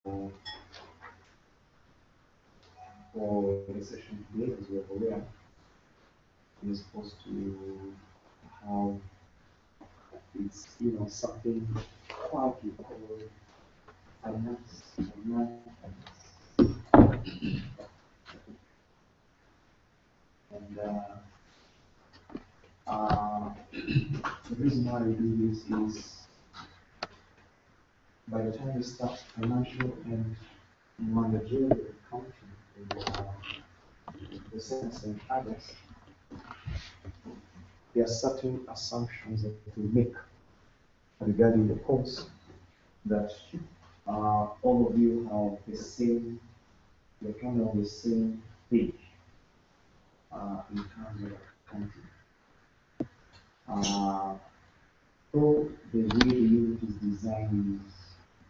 for the session today, as we're aware, we're supposed to have something quite you call finance, and the reason why we do this is by the time we start financial and managerial accounting in the sense and others, there are certain assumptions that we make regarding the course that all of you have you're kind of the same page in terms of accounting. So the way the unit is designed is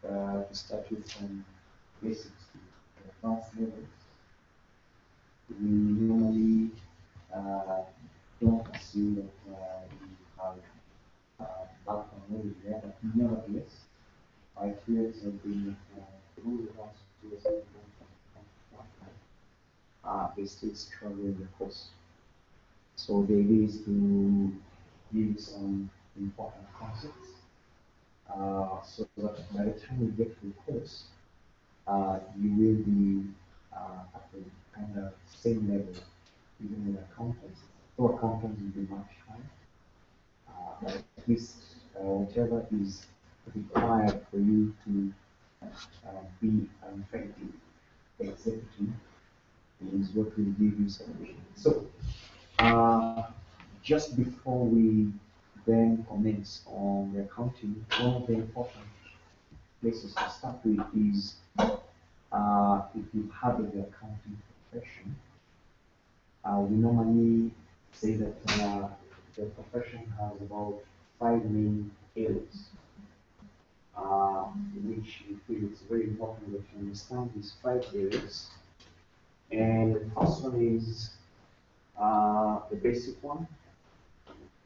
to start with some basics to advanced levels. We normally don't assume that we have background knowledge there, but nevertheless, our experience has been through the last 2 years, they still struggle in the course. So the idea is to give some important concepts so that by the time you get to the course, you will be at the kind of same level, even with accountants. So accountants will be much higher, but at least whatever is required for you to be an effective executive is what will give you solution. So, just before we then commence on the accounting, one of the important places to start with is if you have the accounting profession, we normally say that the profession has about 5 main areas, which we feel it's very important that you understand these 5 areas. And the first one is the basic one,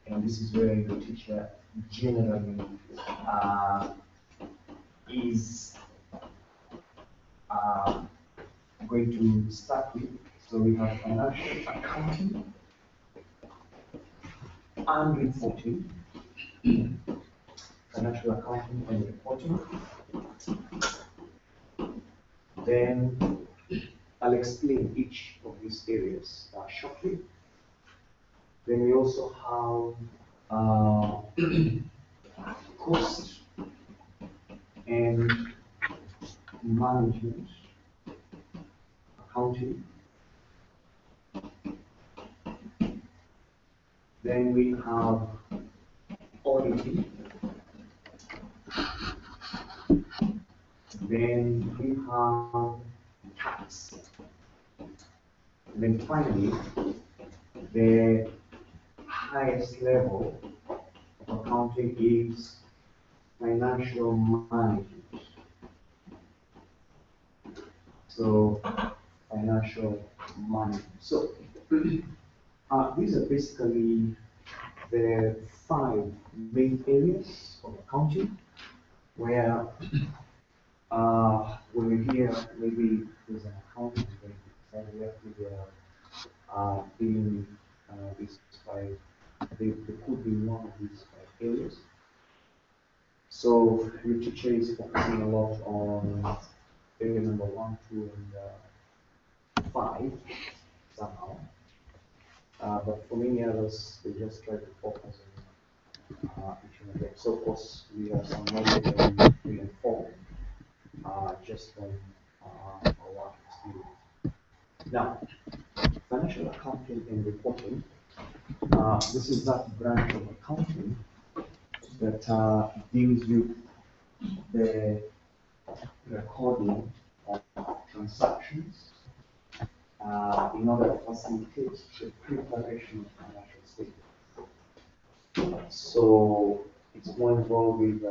and this is where the teacher generally is going to start with. So we have financial accounting and reporting, financial accounting and reporting. Then I'll explain each of these areas shortly. Then we also have cost and management accounting. Then we have auditing. Then we have tax. And then finally, the highest level of accounting is financial management. So, financial management. So, these are basically the 5 main areas of accounting where when we hear maybe there's an accountant and we have to dealing with these 5, they could be one of these 5 areas. So your teacher is focusing a lot on area number 1, 2, and 5 somehow. But for many others, they just try to focus on each one of them. So of course, we have some knowledge on 3 and 4, just from our experience. Now, financial accounting and reporting. This is that branch of accounting that deals with the recording of transactions in order to facilitate the preparation of financial statements. So it's more involved with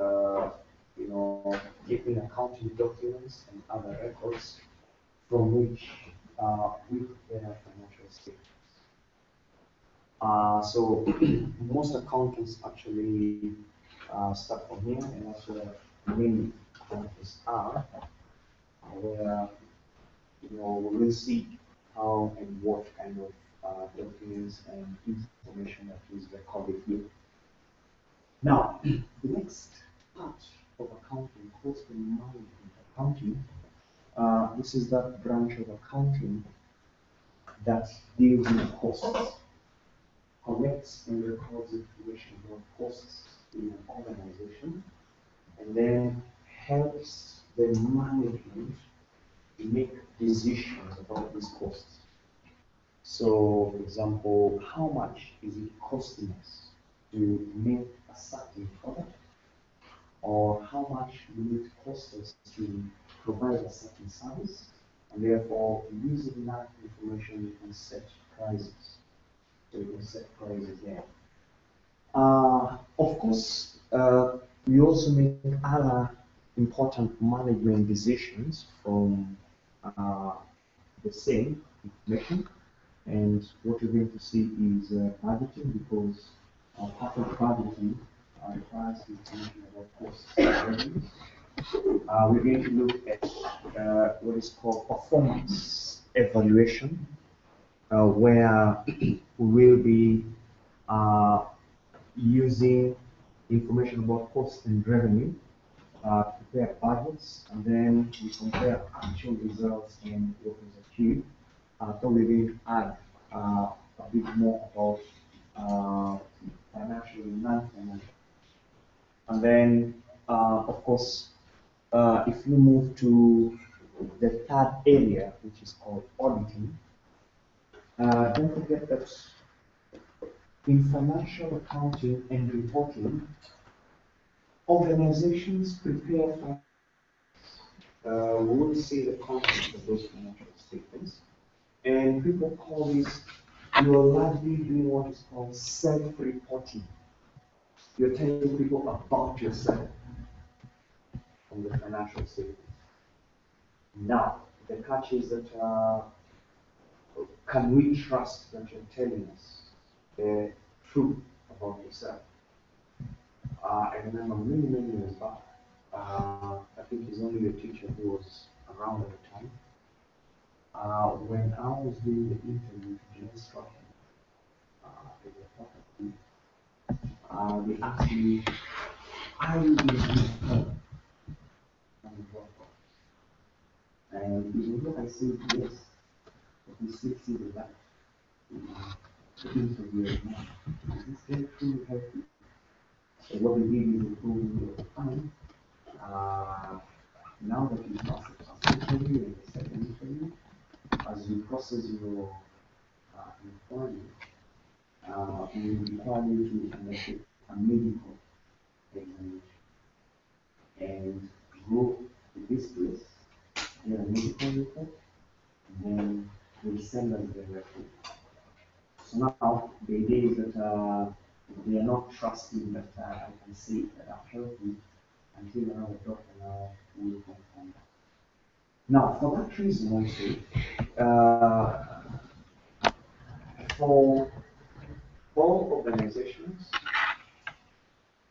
keeping accounting documents and other records from which we prepare financial statements. So most accountants actually start from here, and that's where many accountants are. we will see how and what kind of documents and information that is recorded here. Now, the next part of accounting, cost and management accounting, this is that branch of accounting that deals with costs, collects and records information about costs in an organization, and then helps the management to make decisions about these costs. So, for example, how much is it costing us to make a certain product, or how much will it cost us to provide a certain service, and therefore, using that information, you can set prices. So you can set prices there. Of course, we also make other important management decisions from the same information. And what you're going to see is budgeting, because part of budgeting requires information about costs and revenues. We're going to look at what is called performance evaluation, where we will be using information about cost and revenue to prepare budgets, and then we compare actual results and what was achieved. So we're going to add a bit more about financial and non-financial. And then, of course, if you move to the third area, which is called auditing, don't forget that in financial accounting and reporting, organizations prepare for, we will see the content of those financial statements, and people call this, you are largely doing what is called self-reporting. You're telling people about yourself from the financial statements. Now, the catch is that can we trust that you're telling us the truth about yourself? I remember many years back, I think he's only a teacher who was around at the time. When I was doing the interview to instruct they asked me, are you in this home? And even though I said yes, but he still see the light. The interview is not. Is this guy truly healthy? So what they did is they told me at the time, now that you passed the first interview and the second interview, as you process your employment, we require you to undertake a medical examination and go to this place, get a medical report, and then we'll send us the report. So now the idea is that they are not trusting that I can say that I'm healthy until another doctor now will confirm that. Now, for that reason also, for all organizations,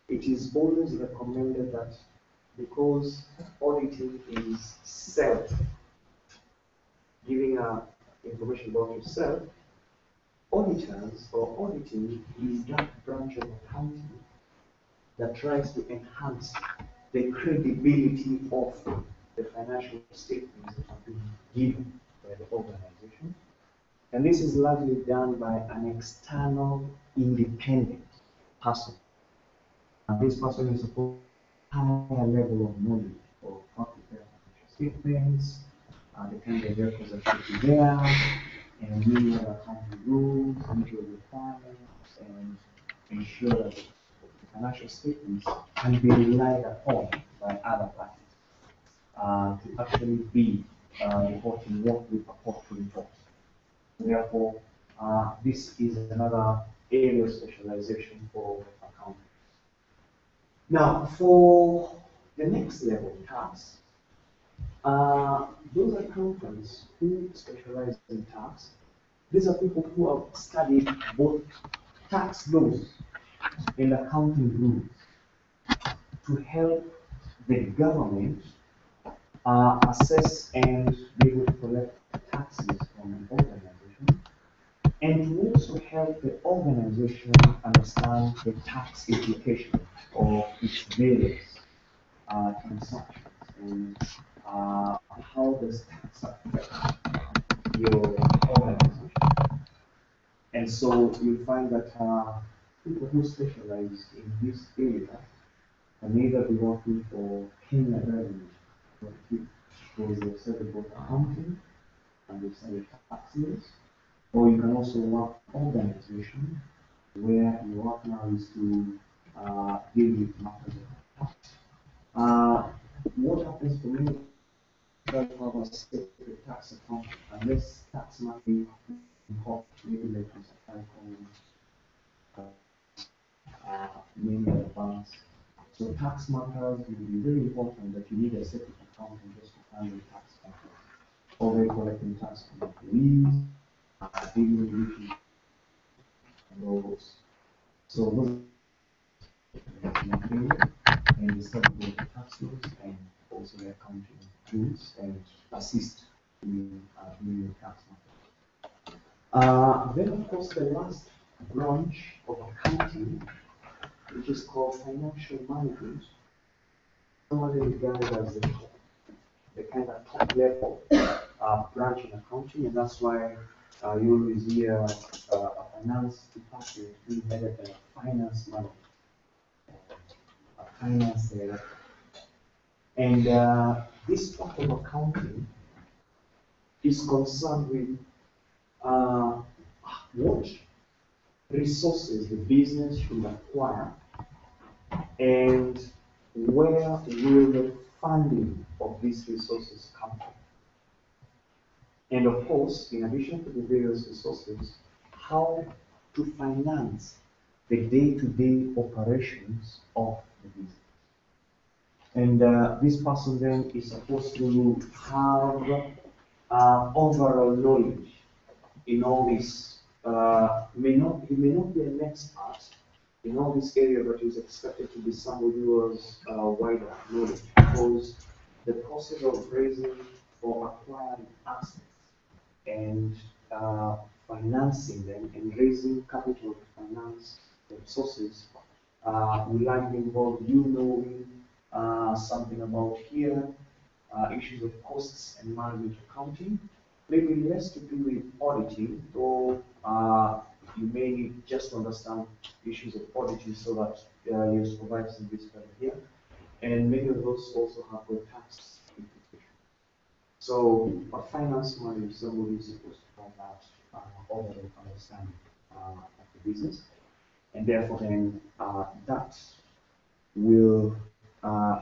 it is always recommended that, because auditing is self, giving information about yourself, auditors or auditing is that branch of accounting that tries to enhance the credibility of the financial statements that have been given by the organization. And this is largely done by an external, independent person. And this person is supposed to have a higher level of knowledge of how to prepare financial statements, the kind of records that should be there, and many other accounting rules, legal requirements, and ensure that the financial statements can be relied upon by other parties to actually be reporting what we purport to report. Therefore, this is another area of specialization for accounting. Now, for the next level, tax, those accountants who specialize in tax, these are people who have studied both tax laws and accounting rules to help the government assess and be able to collect help the organization understand the tax implication of its various transactions and how does tax affect your organization. And so you find that people who specialize in this area can either be working for Kenya Revenue Authority, because they study both accounting and they study taxes, or you can also work for organization where your work now is to deal with matters of tax. Uh, what happens for me try to have a separate tax account unless tax money involved maybe like you supply many other banks. So tax matters will be very important that you need a separate account just to handle tax matters. Already collecting tax from employees, dealing with issues and all those. So those are my favorite and the study both the tax rules and also the accounting tools and assist in doing the tax matters. Then, of course, the last branch of accounting, which is called financial management, normally regarded as the kind of top level branch in accounting, and that's why you always hear a finance department being headed by a finance manager, a finance director. And this part of accounting is concerned with what resources the business should acquire and where will the funding of these resources come from. And of course, in addition to the various resources, how to finance the day-to-day operations of the business. And this person then is supposed to have overall knowledge in all this. He may not be an expert in all this area, but he's expected to be somebody who has wider knowledge because the process of raising or acquiring assets and financing them and raising capital to finance the resources will likely involve you knowing something about here, issues of costs and management accounting, maybe less to do with auditing, though you may need just to understand issues of auditing so that your supervisors in this further here. And many of those also have got tax implications. So a finance manager is somebody who's supposed to have that overall understanding of the business. And therefore then that will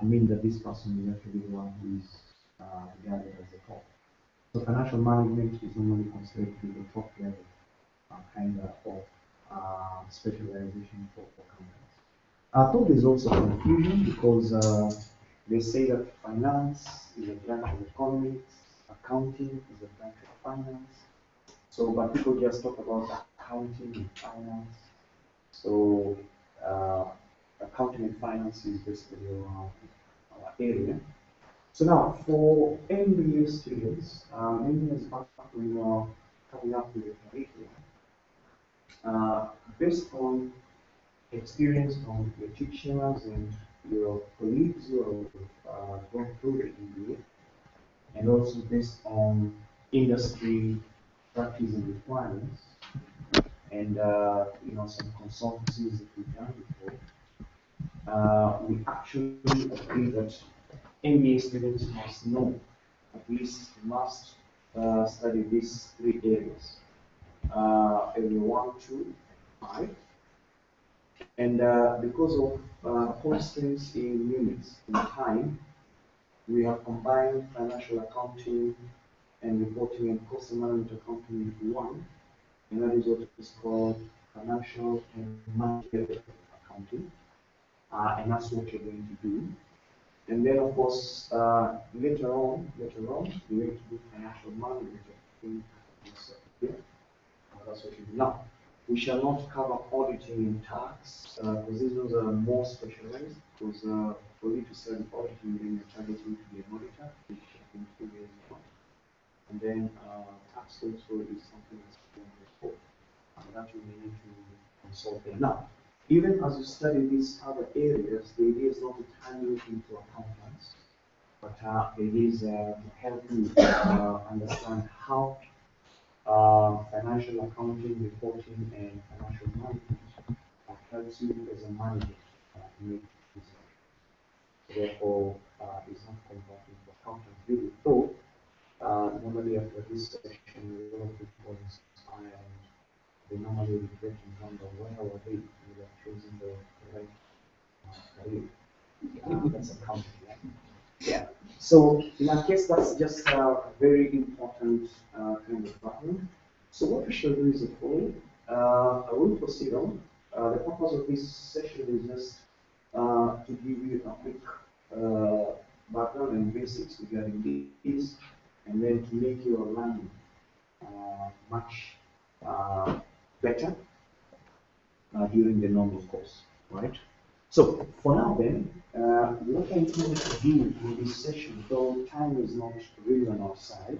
mean that this person is actually the one who is regarded as the top. So financial management is normally considered to be the top level kind of specialization for companies. Though there's also confusion because they say that finance is a branch of economics, accounting is a branch of finance. So, but people just talk about accounting and finance. So, accounting and finance is basically our area. So now, for MBA students, MBA is back when you're coming up with a curriculum, based on experience from your teachers and your colleagues who have gone through the MBA, and also based on industry practice and requirements, and some consultancies that we've done before, we actually agree that MBA students must know, at least must study these three areas. Area 1, 2, 5. And because of constraints in units in time, we have combined financial accounting and reporting and cost management accounting into one, and that is what is called financial and managerial accounting, and that's what you're going to do. And then, of course, later on, you're going to do financial management. I think that's what you do now. We shall not cover auditing and tax because these ones are more specialized. Because for you to study auditing, then you're targeting to be an auditor, which I think is not. And then tax also is something that's going before. that you may need to consult them. Now, even as you study these other areas, the idea is not to turn you into accountants, but it is to help you understand how financial accounting, reporting, and financial management helps you as a manager make decisions. Therefore, it's not converting to accountant really. Though, normally after this session, a lot of people inspire and they normally regret and wonder why were they have chosen the right career. That's accounting, right? Yeah. So in that case, that's just a very important kind of background. So what we shall do is the following. I will proceed on. The purpose of this session is just to give you a quick background and basics regarding this, and then to make your learning much better during the normal course, right? So for now then, what I intend to do in this session, though time is not really on our side,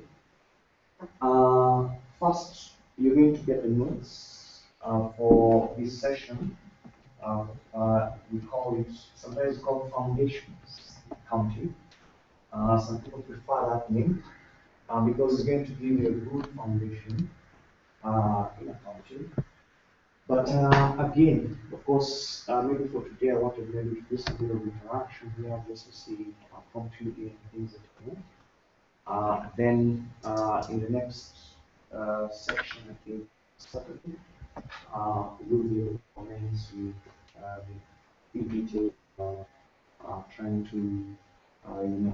first you're going to get the notes for this session. We call it, sometimes called foundations accounting. Some people prefer that name because it's going to give you a good foundation in accounting. But again, of course, maybe for today I wanted maybe to do some bit of interaction here just to see how punctually and things that you know. Then in the next section, I think Saturday, we'll be able to commence with in detail trying to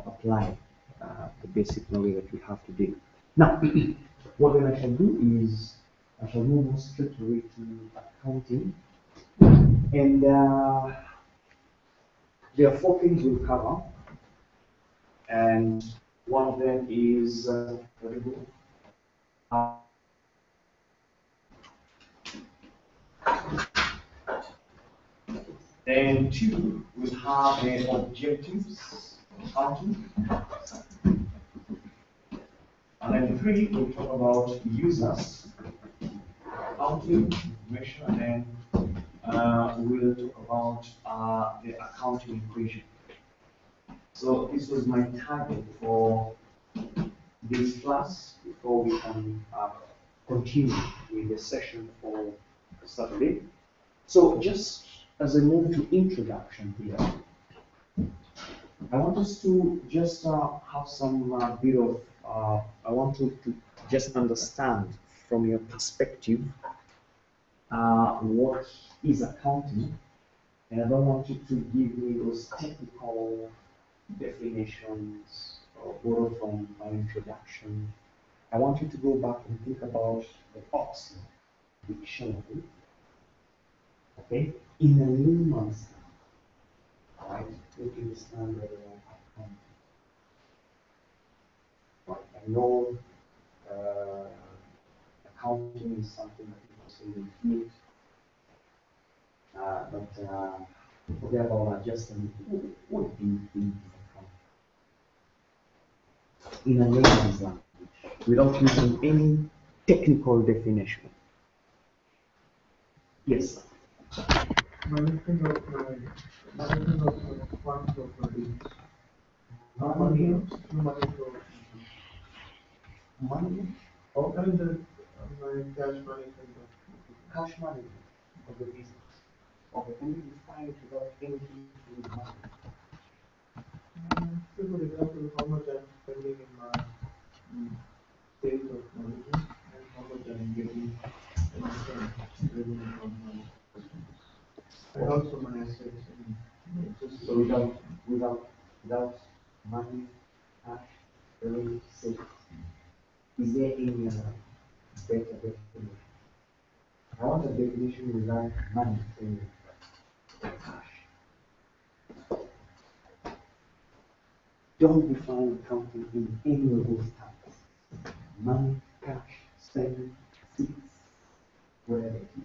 apply the basic knowledge that we have today. Now, what then I shall do is I shall move on straight away to accounting, and there are four things we'll cover, and one of them is then two, we'll have the objectives accounting. And then three, we'll talk about users, accounting information, and then we'll talk about the accounting equation. So this was my target for this class before we can continue with the session for Saturday. So just as a move to introduction here, I want us to just have some bit of, I want to just understand from your perspective what is accounting, and I don't want you to give me those technical definitions or borrow from my introduction. I want you to go back and think about the Oxford Dictionary, okay, in a layman's term, right? You understand where accounting. Right. I know accounting is something that people say they need, but forget about that. Just what do you think is accounting? In a layman's language, without using any technical definition. Yes. Management of funds of money. Not money, money flow. Money? How can the cash management Cash management of the business. Okay, can you define it without anything to do with money? say for example, how much I'm spending in my sales of management and how much I'm getting in revenue from my customers. And also my assets and just So without money, cash, revenue, sales, is there any better definition? I want a definition without money and cash. Don't define accounting in any of those terms. Money, cash, spending, seats, whatever it is.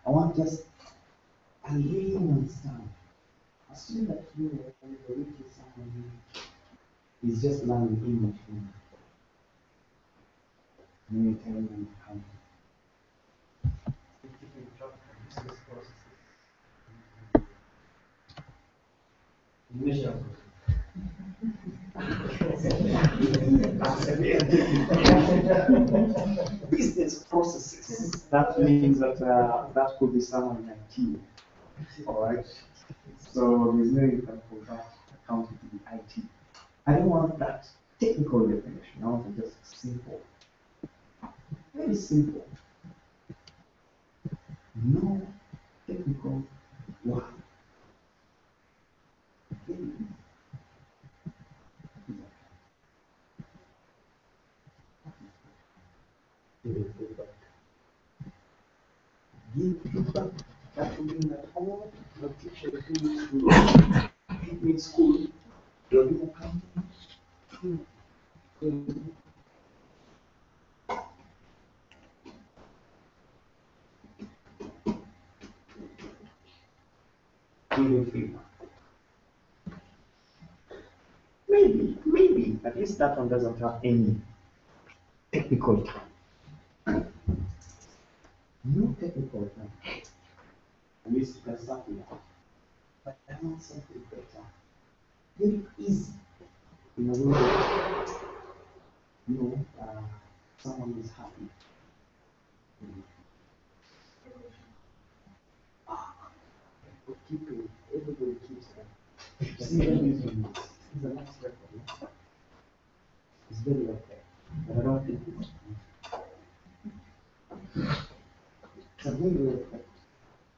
I want just a layman's term. Assume that you are the richest someone is just learning English. You may tell me accounting. business processes. Measure. Business processes. That means that that could be someone in IT. All right. So there's no you can convert accounting to be IT. I don't want that technical definition. I want it just simple. Very simple. No technical work. Give feedback. Give feedback. That will mean that all the teachers do in school, they'll do accounting. Giving feedback. Maybe, at least that one doesn't have any technical term. No technical term. At least you can start with that. But I want something better. Very easy. In a way that, someone is happy. Keeping, everybody keeps them. See, it's a nice record. Yeah? It's very okay. But I don't think it's a very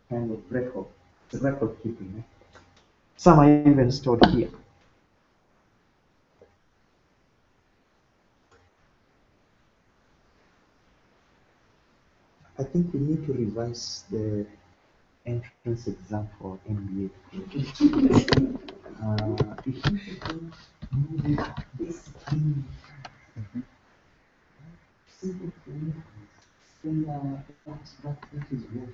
kind of record. It's a record keeping. Eh? Some are even stored here. I think we need to revise the entrance exam for MBA. If you don't know this thing, simple thing, then that is what.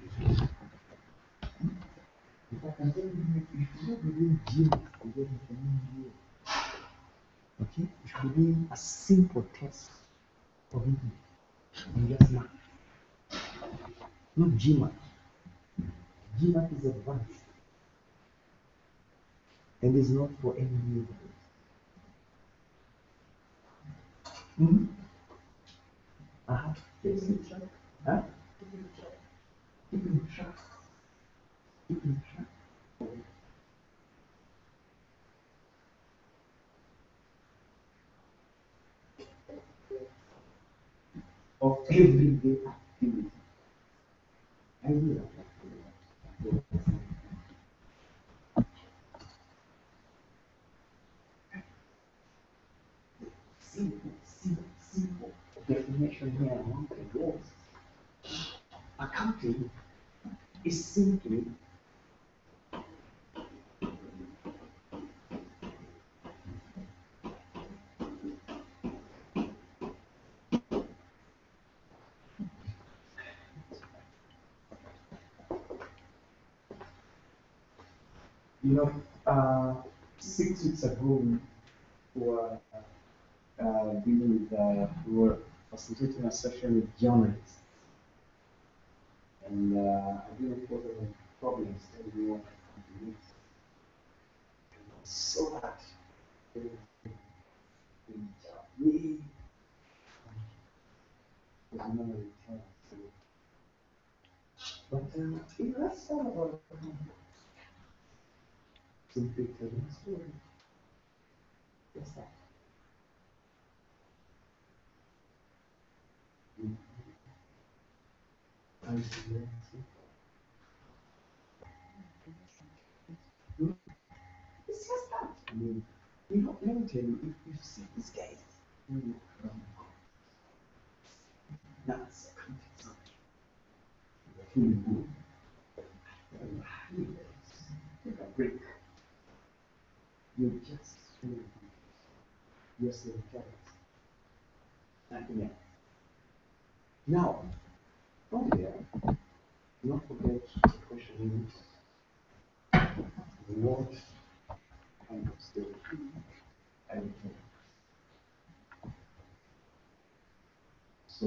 If I can tell you, if you don't believe gym, you get an MBA. Okay? You should be doing a simple test of English. And just now. Not GMAT. GMAT is advanced. And is not for MBA. Mm-hmm. Uh-huh. Keeping track. Huh? Keeping track. Keeping track. Of everyday activity. I do that. Simple definition here I wanted was accounting is simply you know 6 weeks ago we were dealing with we were facilitating a session with journalists and I didn't put any problems that we wanted to meet so that we was normally tell us. But that's all about simply telling a story. Yes, that. I see. It's just that. I mean, let me tell you, if you see these guys, you that's fully good. Take a break. You just feel you're still jealous. Nothing else. Now, from there, don't forget the question what kind of story are you telling? So,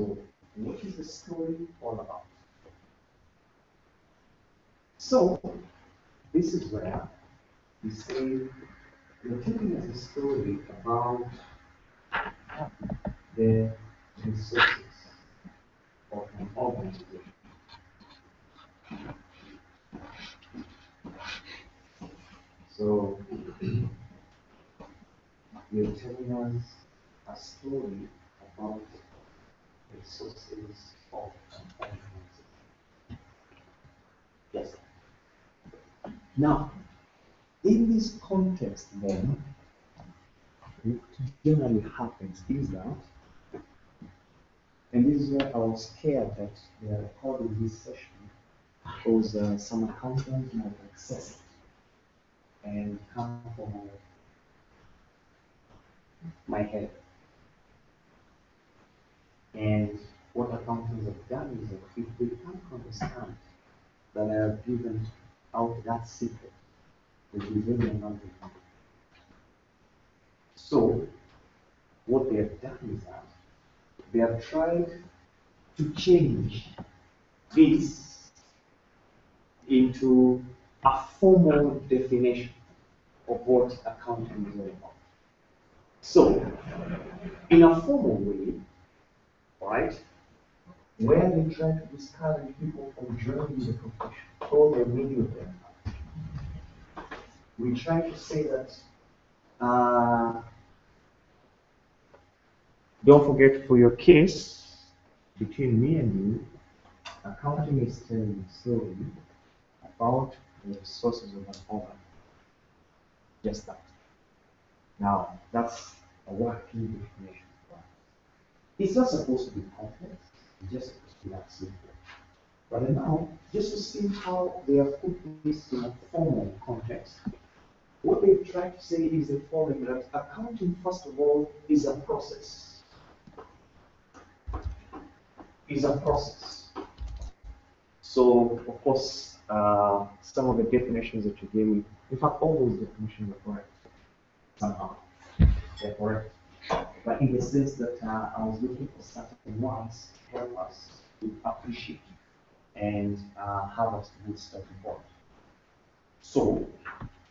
what is the story all about? So this is where we say we're telling us a story about the resources of an organization. So we're telling us a story about the resources of an organization. Yes. Now, in this context, then, what generally happens is that, and this is where I was scared that they are recording this session because some accountants might access it and come for my head. And what accountants have done is that if they can't understand that I have given out that secret, they will really not be happy. So, what they have done is that they have tried to change this into a formal definition of what accounting is all about. So, in a formal way, right, where they try to discourage people from joining the profession, or the middle there, we try to say that don't forget for your case, between me and you, accounting is telling a story about the resources of an organ. Just that. Now, that's a working definition. It's not supposed to be complex, it's just supposed to be that simple. But now, just to see how they have put this in a formal context, what they try to say is the following: that accounting, first of all, is a process. Is a process. So, of course, some of the definitions that you gave me, in fact, all those definitions are correct somehow. They're correct. But in the sense that I was looking for certain ones to help us to appreciate and have us to good starting point. So,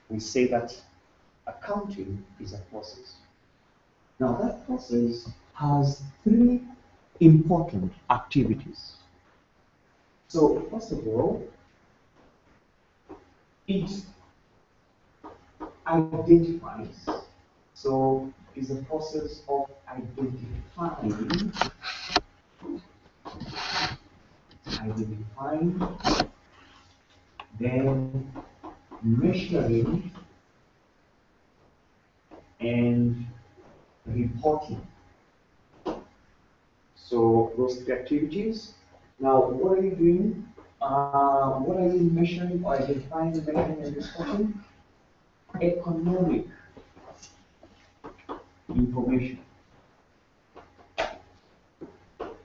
we say that accounting is a process. Now, that process has three important activities. So, first of all, it identifies. So, it's a process of identifying, then measuring, and reporting. So those three activities. Now, what are you doing? What are you measuring or identifying, measuring, and reporting? Economic information.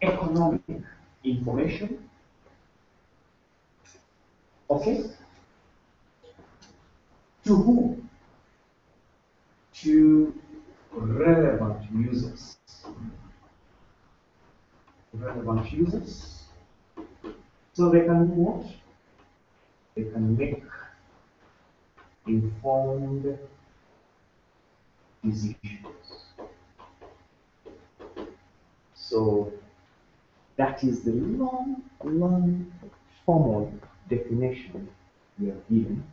Economic information. Okay. To who? To relevant users. Relevant users. So they can do what? They can make informed decisions. So that is the long formal definition we have given.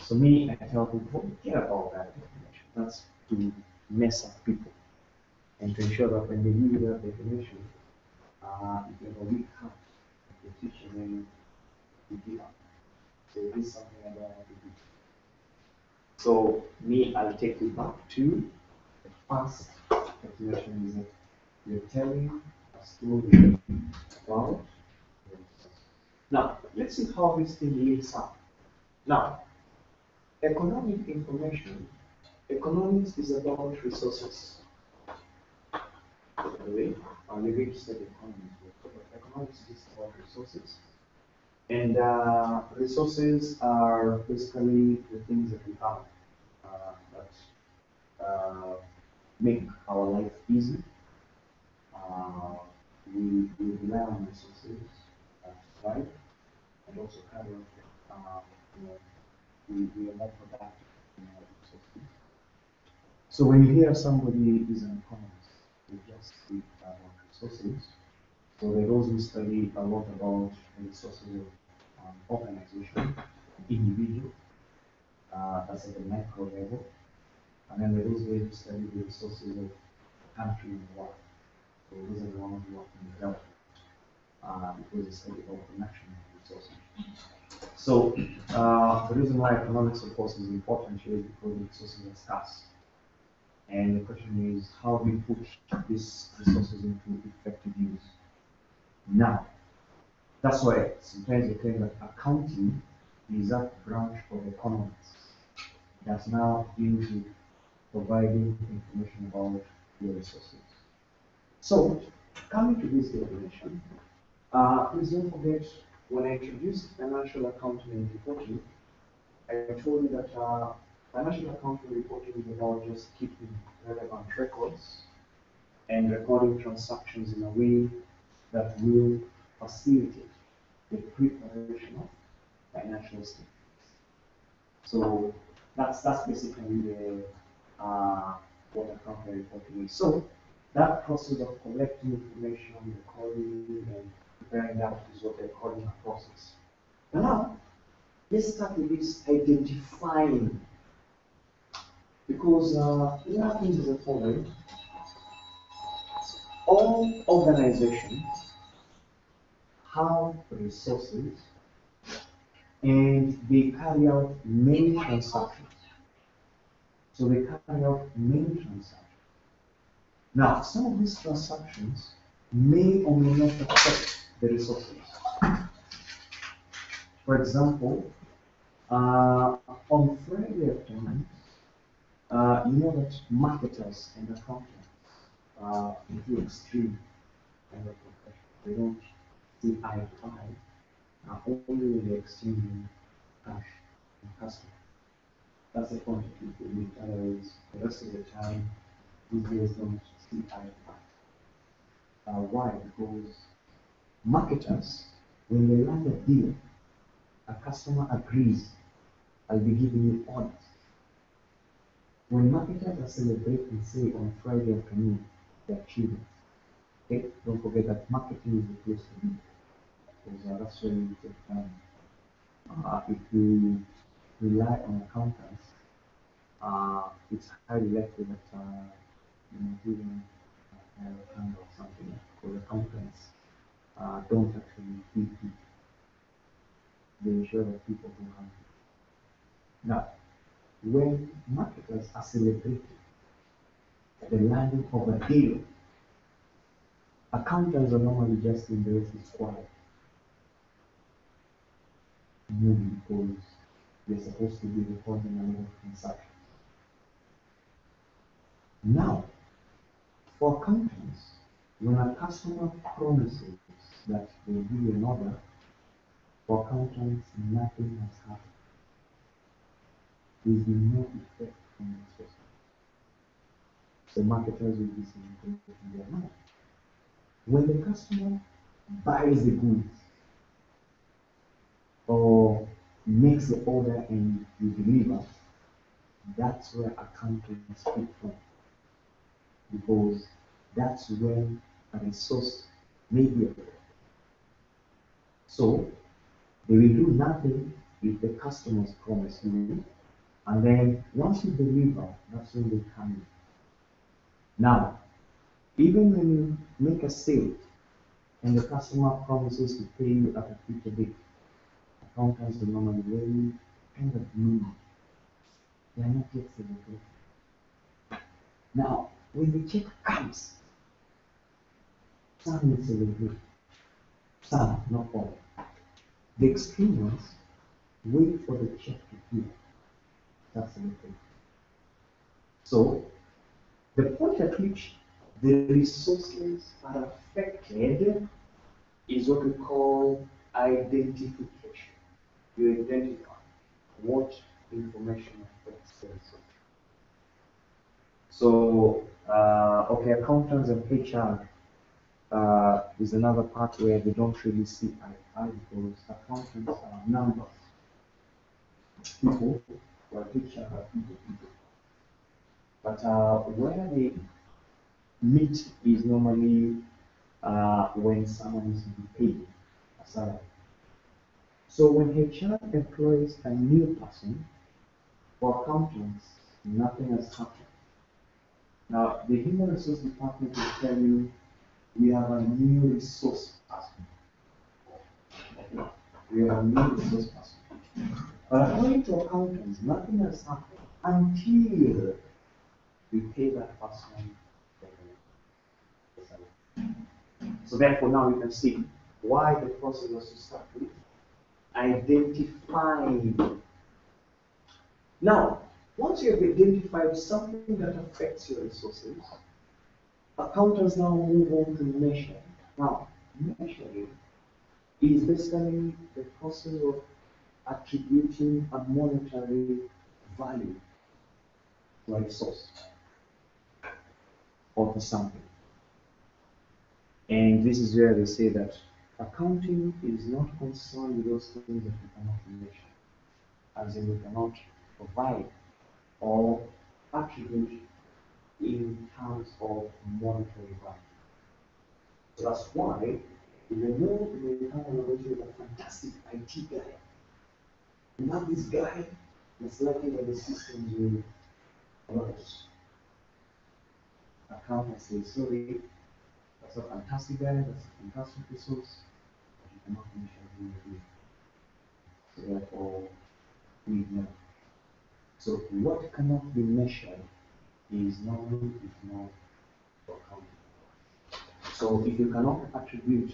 So me, I tell people, forget about that definition. That's to mess up people and to ensure that when they give you that definition, if you have a weak heart, the teacher then you give up. So this is something I don't want to do. So me, I'll take you back to the first definition is that you're telling a story about the resource. Now, let's see how this thing links up. Now, economic information, economics is about resources. By the way, I'm going to study economics, but economics is about resources. And resources are basically the things that we have that make our life easy. Uh, we rely on resources to survive and also cover you know, we are more productive in our resources. So when you hear somebody is an economist, they just speak about resources. So they also study a lot about the resources of organization, individual, that's at the macro level, and then they also study the resources of country and world. So those are the ones who work in development, because they study about the national resources. So the reason why economics, of course, is important here is because the resources are scarce. And the question is, how do we put these resources into effective use? Now, that's why sometimes they claim that accounting is that branch of economics that's now deals with providing information about your resources. So, coming to this definition, please don't forget when I introduced financial accounting and reporting, I told you that financial accounting reporting is about just keeping relevant records and recording transactions in a way that will facilitate the preparation of financial statements. So that's basically the what accounting reporting is. So that process of collecting information, recording, and preparing that is what they're calling a process. Now, let's start with this identifying, because what happens is the following: all organizations have resources and they carry out many transactions. So they carry out many transactions. Now, some of these transactions may or may not affect the resources. For example, on Friday afternoons, you know that marketers and accountants into extreme kind of profession. They don't see eye to eye, only when they're exchanging cash and customer. That's the point of view. In other words, the rest of the time, these guys don't see eye to eye. Why? Because marketers, when they land a deal, a customer agrees, I'll be giving you orders. When marketers are celebrating, say on Friday afternoon, their achievements, okay, don't forget that marketing is the place to be, because that's where you take time. If you rely on accountants, it's highly likely that you know, giving a hand or something, because accountants don't actually feed people. They ensure that people who have it. Now, when marketers are celebrating the landing of a deal, accountants are normally just in the office quiet, moving, because they're supposed to be recording a lot of transactions. Now, for accountants, when a customer promises that they will give you an order, for accountants, nothing has happened. There is no effect on the system. So marketers will be saying in their mind. When the customer buys the goods or makes the order and you deliver, that's where accountants speak from. Because that's when a resource may be available. So they will do nothing if the customers promise you, and then once you deliver, that's when they come in. Now, even when you make a sale and the customer promises to pay you at a future date, accountants will normally very kind of mean. They are not yet celebrating. Now, when the check comes, some will celebrate, some, not all. The extreme ones wait for the check to clear. That's celebrating. So, the point at which the resources are affected is what we call identification. You identify what information affects the resource. So, okay, accountants and HR is another part where they don't really see eye to eye, because accountants are numbers. people, or teacher are people. But where they meet is normally when someone is being paid a salary. So when HR employs a new person for accountants, nothing has happened. Now, the human resource department will tell you we have a new resource person. We have a new resource person. But according to accountants, nothing has happened until we pay that person the salary. So therefore now you can see why the process was to start with identifying. Now, once you have identified something that affects your resources, accountants now move on to measure. Now, measuring is basically the process of attributing a monetary value to a resource or to something. And this is where they say that accounting is not concerned with those things that we cannot measure, as in we cannot provide or attribute in terms of monetary value. So that's why, even though we have a relationship with a fantastic IT guy, we have this guy that's likely that the systems will collapse. Accountant says, sorry, that's a fantastic guy, that's a fantastic resource, but you cannot measure who you do. So therefore, we know. So what cannot be measured is known if not for accounting. So if you cannot attribute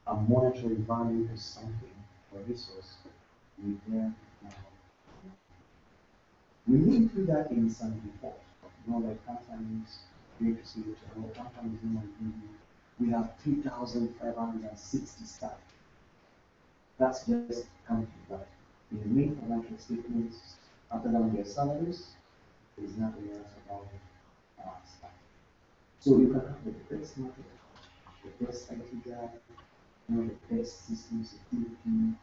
a monetary value to something or resource, we then we need to do that in some report. You know, like companies, we need to see it. Companies, you know, we have 3,560 staff. That's just counting, but in the main financial statements, other than their salaries, there's nothing else about staff. So you can have the best market, the best IT guy, you know, the best system security,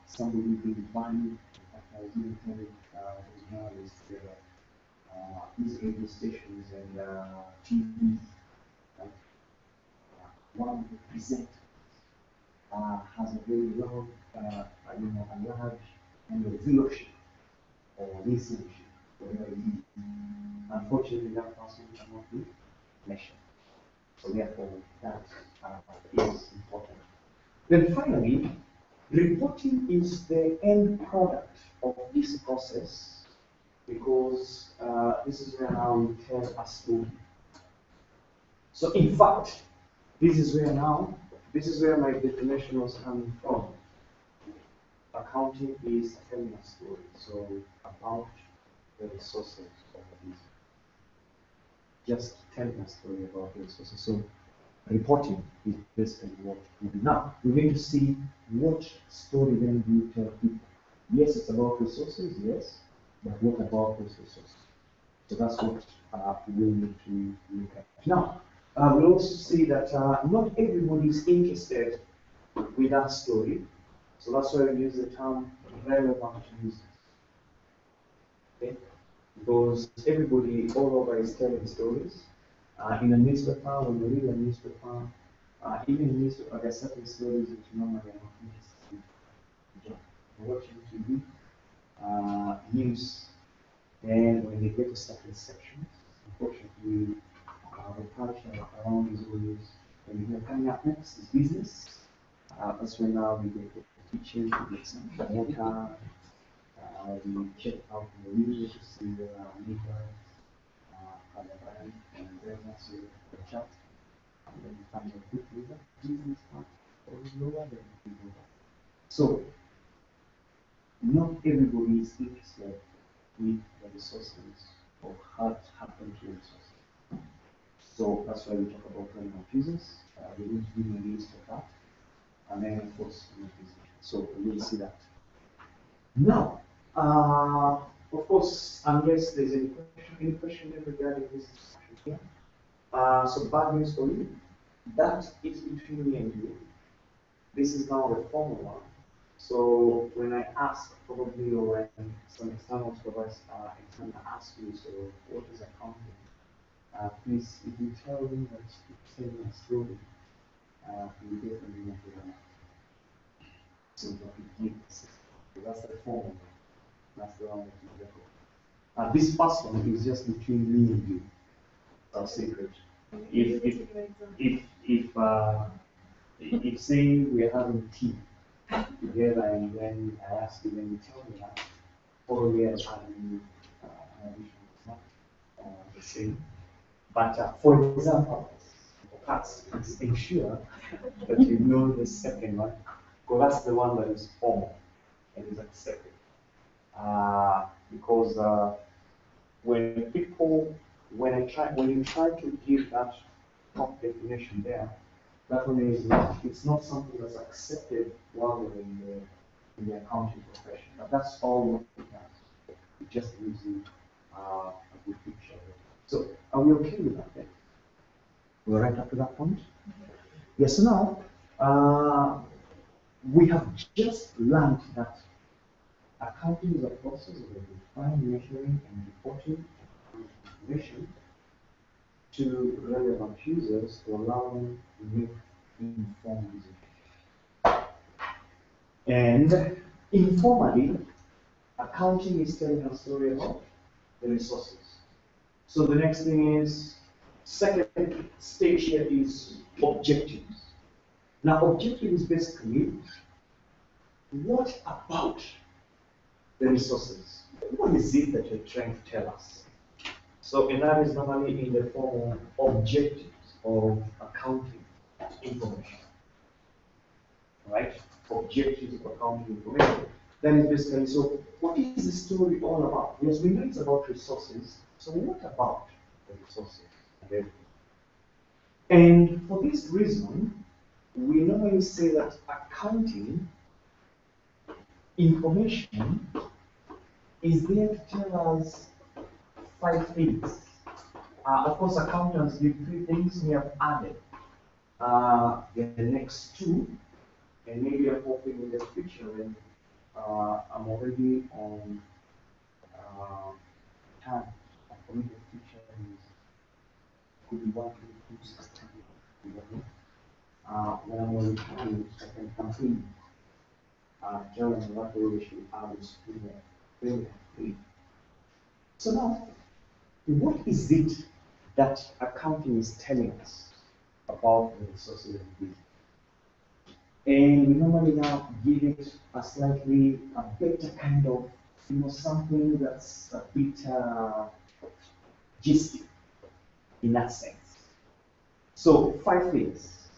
somebody being valued. In fact, I was even telling those journalists these radio stations and TV, right? One of the presenters has a very long, a large kind of viewership or listenership, whatever it is. Unfortunately, that person cannot be measured. So therefore, that is important. Then finally, reporting is the end product of this process because this is where now we tell a story. So in fact, this is where my definition was coming from. Accounting is telling a story, so about the resources of the business. Just telling a story about the resources. So reporting is basically what we do. Now, we need to see what story then do you tell people. Yes, it's about resources, yes, but what about those resources? So that's what we need to look at. Now, we'll also see that not everybody is interested with that story. So that's why we use the term relevant users. Okay? Because everybody all over is telling stories. In a newspaper, when you read a newspaper, even in newspaper, there are certain stories which normally are not interesting. Watching TV, news, and when they get to certain sections, unfortunately, the culture around is always when you are coming up next is business. That's when now we get the kitchen, we get some water, we check out the news to see the neighbors, other brand, and then once you chat, and then you find a quick leader, business part, or lower than we go back. So, not everybody is interested with the resources or what happened to the resources. So that's why we talk about relevant users. We need to give a list of that. And then of course, so we will see that. Now, of course, unless there's any question regarding this discussion here. So bad news for you. That is between me and you. This is now the formula So when I ask, probably, or when some external supervisor ask you, so what is accounting? Please, if you tell me that you tell me a story, you definitely not gonna simplify it. That's the form. That's the one that you get. This first one is just between me and you. Our secret. If say we're having tea together and then I ask you, then you tell me that probably I try to it's not the same. But for example, let's ensure that you know the second one, because that's the one that is formal and is accepted. Because when people, when you try to give that top definition there, that one is not, it's not something that's accepted while you're in the accounting profession. But that's all it has. It just gives you a good picture. So are we okay with that then? We're right up to that point? Yes, so now we have just learned that accounting is a process of identifying, measuring, and reporting information to relevant users to allow them to make informed decisions. And informally, accounting is telling a story about the resources. So the next thing is, second stage here is objectives. Now, objective is basically, what about the resources? What is it that you're trying to tell us? So, and that is normally in the form of objectives of accounting information. Right? Objectives of accounting information. That is basically, so what is the story all about? Yes, we know it's about resources. So what about the resources and everything? And for this reason, we normally say that accounting information is there to tell us 5 things. Of course, accountants give 3 things. We have added the next two, and maybe I'm hoping in the future when I'm already on time. For me, the future is could be 1, 2, 3, 6, 7, when I'm on time, I can complete. Telling what we should have is free. So now, what is it that accounting is telling us about the resources of the business? And we normally now give it a slightly a better kind of, something that's a bit gisty in that sense. So 5 things.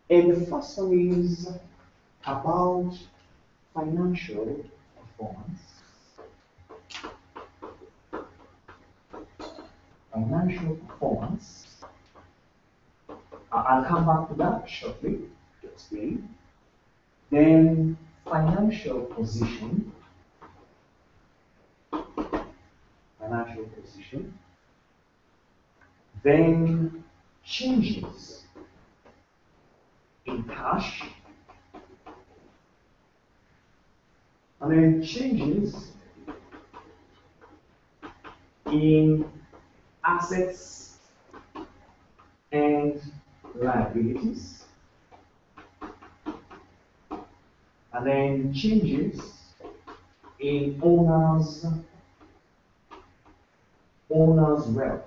And the first one is about financial performance. Financial performance. I'll come back to that shortly to explain. Then financial position. Financial position. Then changes in cash. And then changes in assets and liabilities. And then changes in owner's wealth.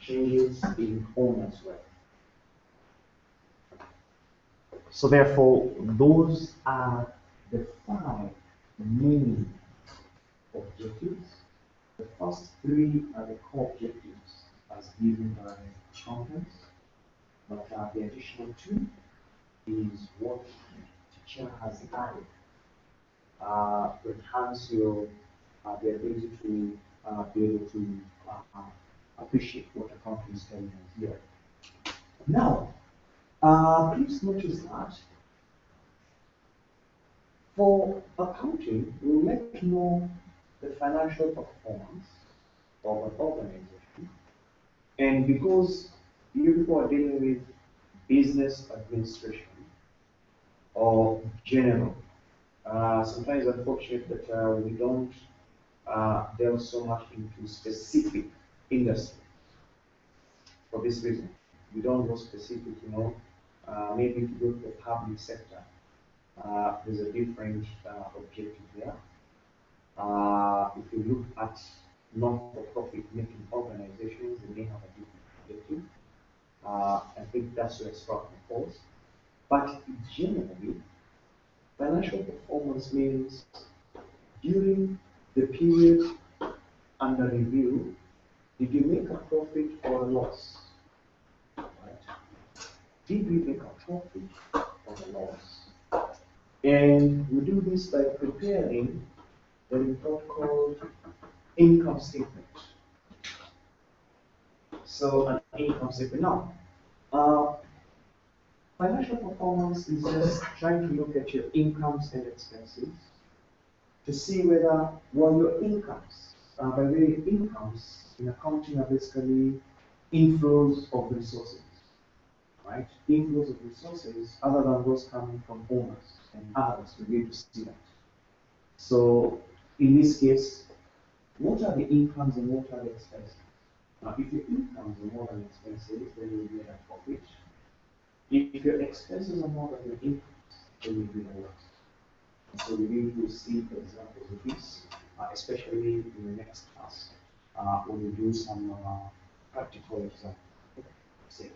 Changes in owner's wealth. So therefore, those are the 5 main objectives. The first 3 are the core objectives as given by accountants, but the additional 2 is what the teacher has added to enhance your the ability to be able to appreciate what accounting is telling us here. Now, please notice that for accounting, we would like to know the financial performance of an organization. And because you people are dealing with business administration, or general. Sometimes unfortunate that we don't delve so much into specific industry for this reason. We don't go specific, maybe if you go to the public sector, there's a different objective there. If you look at non-for-profit making organizations, they may have a different objective. I think that's where structure falls. But generally, financial performance means during the period under review, did you make a profit or a loss? Right? Did we make a profit or a loss? And we do this by preparing the report called income statement. So an income statement. Now, financial performance is just trying to look at your incomes and expenses to see whether, well, your incomes, by the way, incomes in accounting are basically inflows of resources, right? Inflows of resources other than those coming from owners and others, we're going to see that. So in this case, what are the incomes and what are the expenses? Now, if your incomes are more than expenses, then you will get a profit. If your expenses are more than your incomes, then you will get a loss. So we need to see examples of this, especially in the next class, when we do some practical examples. Okay.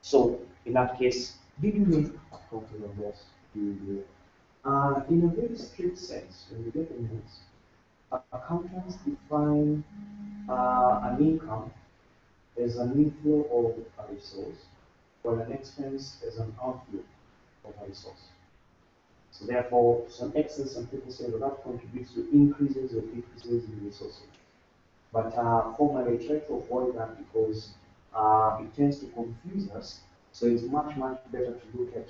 So in that case, did you make a profit or loss? In a very strict sense, when we get in this, accountants define an income as an inflow of a resource, while an expense as an outflow of a resource. So therefore, to some extent, some people say that that contributes to increases or decreases in resources. But formally, I try to avoid that because it tends to confuse us. So it's much, much better to look at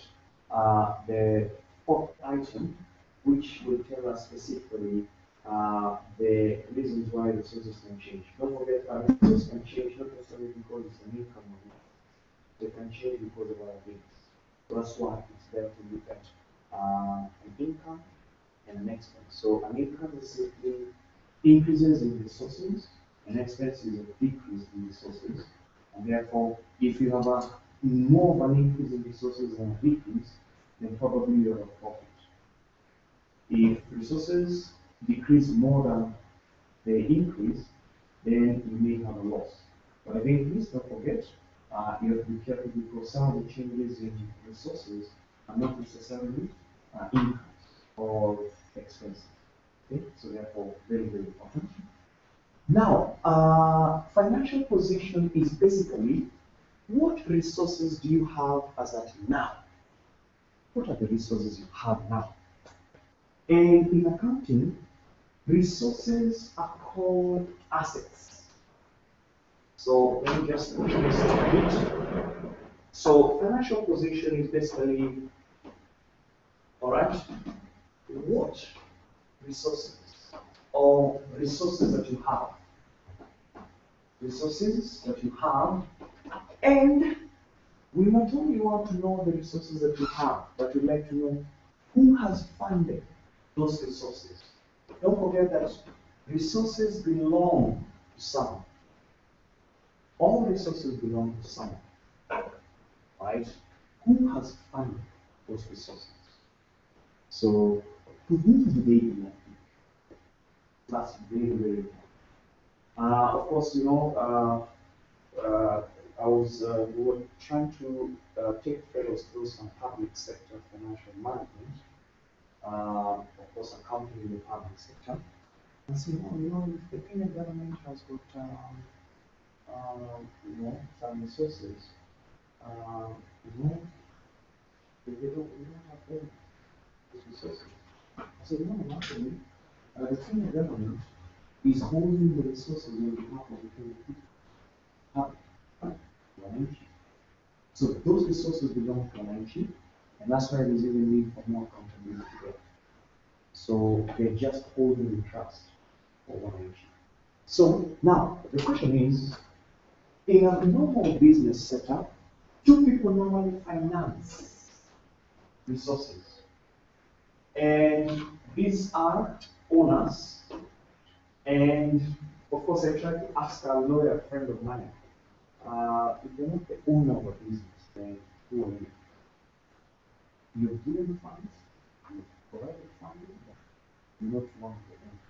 the fourth item, which will tell us specifically the reasons why resources can change. Don't forget, resources can change not necessarily because it's an income or not. They can change because of other things. So that's why it's better to look at an income and an expense. So an income is simply increases in resources, an expense is a decrease in resources. And therefore, if you have a more of an increase in resources than a decrease, then probably you have a profit. If resources decrease more than they increase, then you may have a loss. But again, please don't forget, you have to be careful because some of the changes in resources are not necessarily incomes or expenses. Okay, so therefore, very, very important. Now, financial position is basically what resources do you have as at now? What are the resources you have now? And in accounting, resources are called assets. So let me just push this a bit. So financial position is basically, all right, what resources or resources that you have. Resources that you have, and we not only want to know the resources that you have, but we'd like to know who has funded those resources. Don't forget that resources belong to someone. All resources belong to someone, right? Who has funded those resources? So, to whom do they belong to? That's very, very important. Of course, we were trying to take fellows through some public sector financial management, of course, accounting in the public sector. And say, if the Kenyan government has got, some resources, we don't have all these resources. I said, no, actually, the Kenyan government is holding the resources on behalf of the Kenyan people. So those resources belong to an entity, and that's why there's even need for more accountability there. So they're just holding the trust for one entity. So now the question is, in a normal business setup, two people normally finance resources. And these are owners. And of course, I try to ask a lawyer friend of mine, if you're not the owner of a business, then who are you? You've given funds, you've provided funding, but you're not one of the owners.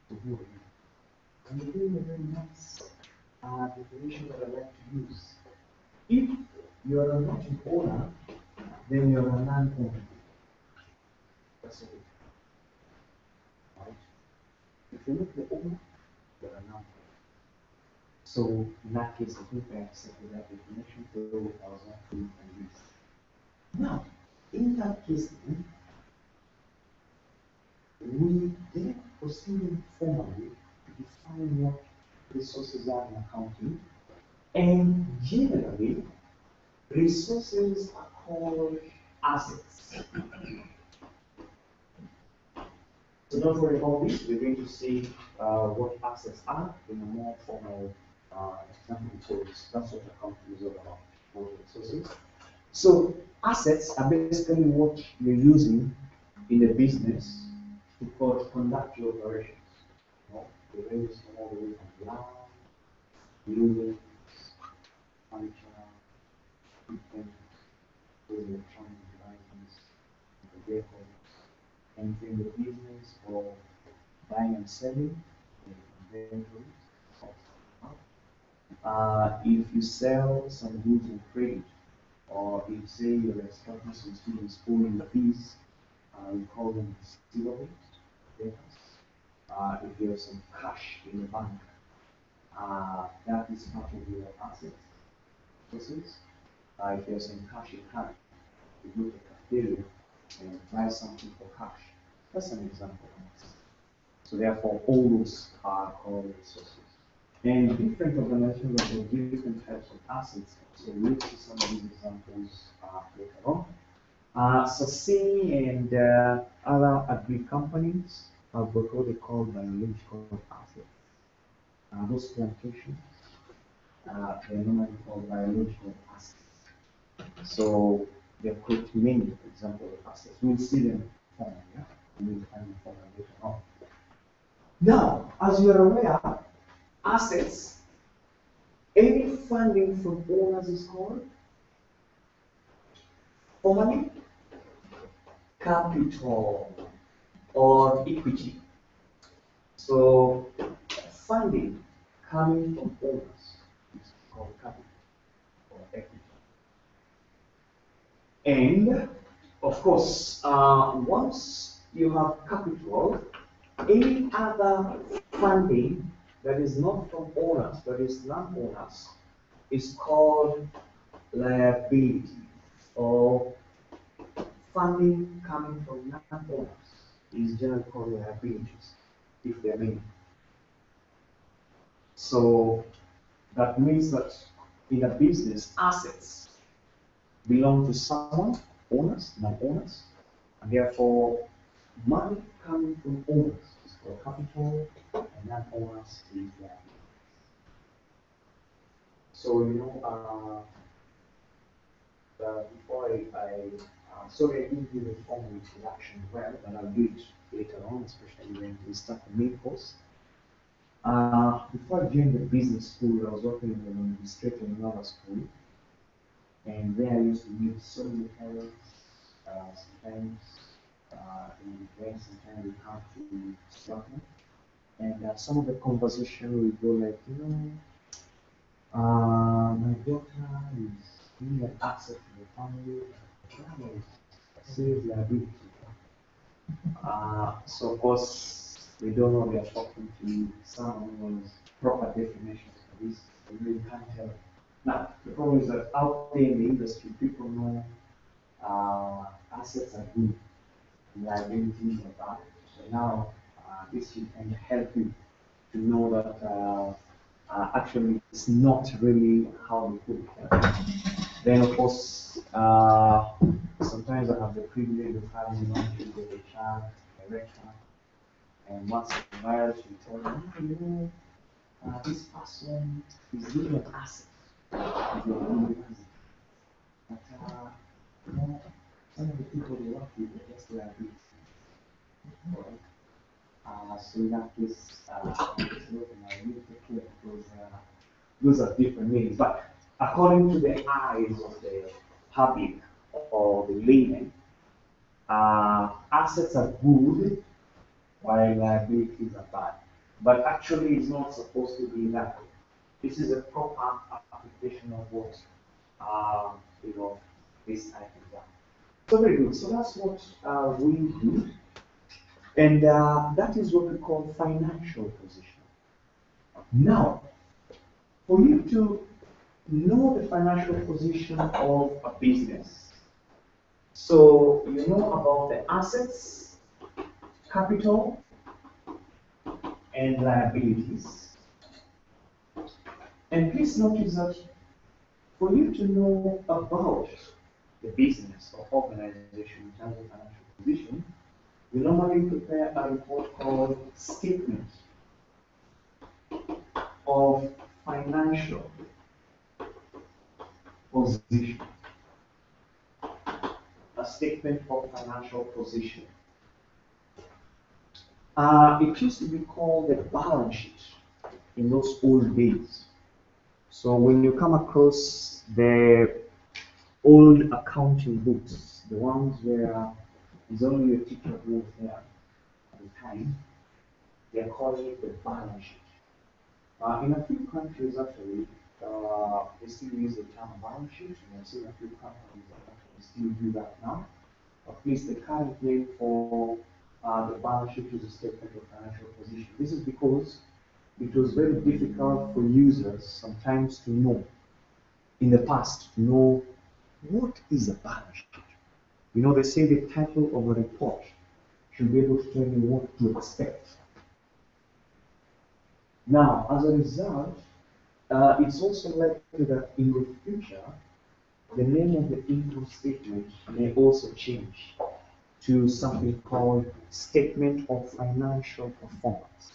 So who are you? And they gave me a very nice definition that I like to use. If you are not an owner, then you are a non-owner. That's all. Right? If you're not the owner, you are a non-owner. So in that case, I think I accepted that definition, so I was not free from this. Now, in that case, then, we then proceeded formally to define what resources are in accounting, and generally, resources are called assets. So don't worry about this. We're going to see what assets are in a more formal example course. That's what accounting is all about, for resources. So assets are basically what you're using in a business to conduct your operations. You know, they range from all the way from land, buildings, furniture, equipment, electronic devices, vehicles, anything the business or buying and selling, inventory. If you sell some goods on credit, or if say you're instructing some students owing the fees, we call them receivables, debtors. If you have some cash in the bank, that is part of your assets. Resources. If you have some cash in hand, you go to the cafeteria and buy something for cash. That's an example of assets. So therefore, all those are called resources. And different organizations have different types of assets. So we'll see some of these examples later on. Sasini and other agri companies have what they call biological assets. Those plantations, they're normally called biological assets. So they're quite many examples of assets. We'll see them formally, yeah? We'll find them formally later on. Now, as you are aware, assets, any funding from owners is called formally capital or equity. So funding coming from owners is called capital or equity. And of course, once you have capital, any other funding that is not from owners, that is non-owners, is called liability, or funding coming from non-owners is generally called liabilities, if they are many. So that means that in a business, assets belong to someone, owners, non-owners, and therefore money coming from owners is called capital, and non-owners is liability. So before sorry I didn't do the formal introduction well, but I'll do it later on, especially when we start the main course. Before I joined the business school, I was working in an administrator in another school, and there I used to meet so many parents. Sometimes in events, sometimes we have to start them. And some of the conversation will go like, my daughter is being an asset to the family, but says liability. So of course, we don't know they are talking to someone's proper definitions for this. We really can't tell. Now, the problem is that out there in the industry, people know assets are good, liabilities are bad. So now, this can help you to know that actually it's not really how we put it. Then, of course, sometimes I have the privilege of having lunch with the HR director, and once in a while she tells me, this person is really an asset. If you're doing the business. But, some of the people they work with are just liabilities. Right? So in that case, it's not my need to care because those are different meanings. But according to the eyes of the public or the layman, assets are good while liabilities are bad. But actually, it's not supposed to be that way. This is a proper application of what you know this type of that. So very good. So that's what we do, and that is what we call financial position. Now, for you to know the financial position of a business, so you know about the assets, capital, and liabilities. And please notice that for you to know about the business or organization in terms of financial position, we normally prepare a report called Statement of Financial Position. A statement of financial position. It used to be called the balance sheet in those old days. So when you come across the old accounting books, the ones where it's only a teacher who was there at the time, they are calling it the balance sheet. In a few countries, actually, they still use the term balance sheet. And I've seen a few companies that actually still do that now. At least the current name for the balance sheet is a statement of financial position. This is because it was very difficult for users sometimes to know, in the past, to know what is a balance sheet. You know, they say the title of a report should be able to tell you what to expect. Now, as a result, it's also likely that in the future, the name of the income statement may also change to something called Statement of Financial Performance.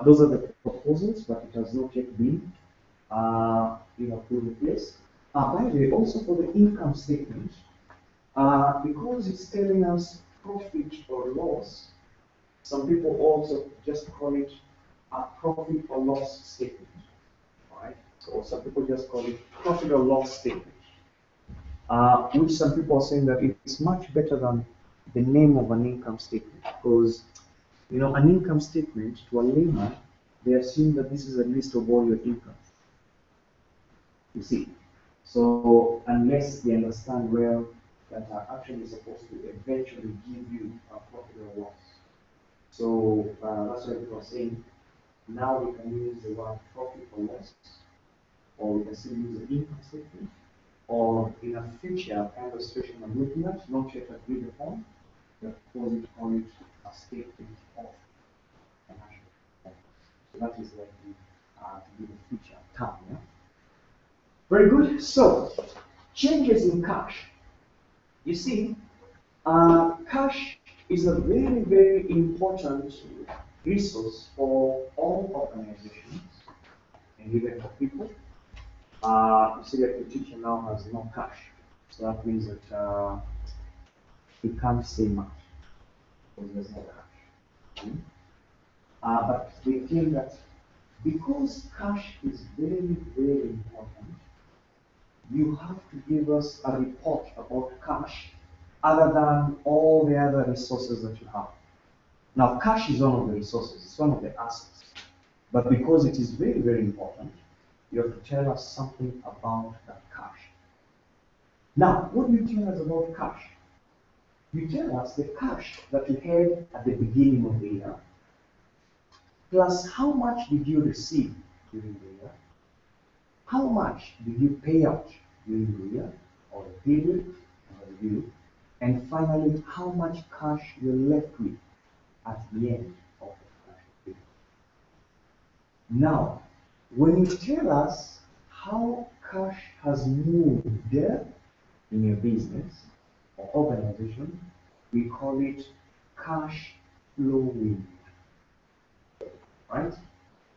Those are the proposals, but it has not yet been put in place. By the way, also for the income statement, because it's telling us profit or loss, some people also just call it a profit or loss statement. Right? So some people just call it profit or loss statement. Which some people are saying that it's much better than the name of an income statement because an income statement to a layman, they assume that this is a list of all your income. You see, so unless they understand well that are actually supposed to eventually give you a profit or loss. So that's why people are saying now we can use the word profit or loss, or we can still use the income statement, or in a future kind of situation I'm looking at, not yet agreed upon, we call it a statement of financial performance. So that is likely to be the future term. Yeah? Very good. So, changes in cash. You see, cash is a very, very important resource for all organizations and even for people. You see that the teacher now has no cash. So that means that he can't say much because there's no cash. But they feel that because cash is very, very important, you have to give us a report about cash other than all the other resources that you have. Now, cash is one of the resources, it's one of the assets. But because it is very, very important, you have to tell us something about that cash. Now, what do you tell us about cash? You tell us the cash that you had at the beginning of the year, plus how much did you receive during the year, how much did you pay out during the year, or the period, or the year, and finally, how much cash you're left with at the end of the financial period. Now, when you tell us how cash has moved there in your business or organization, we call it cash flowing. Right?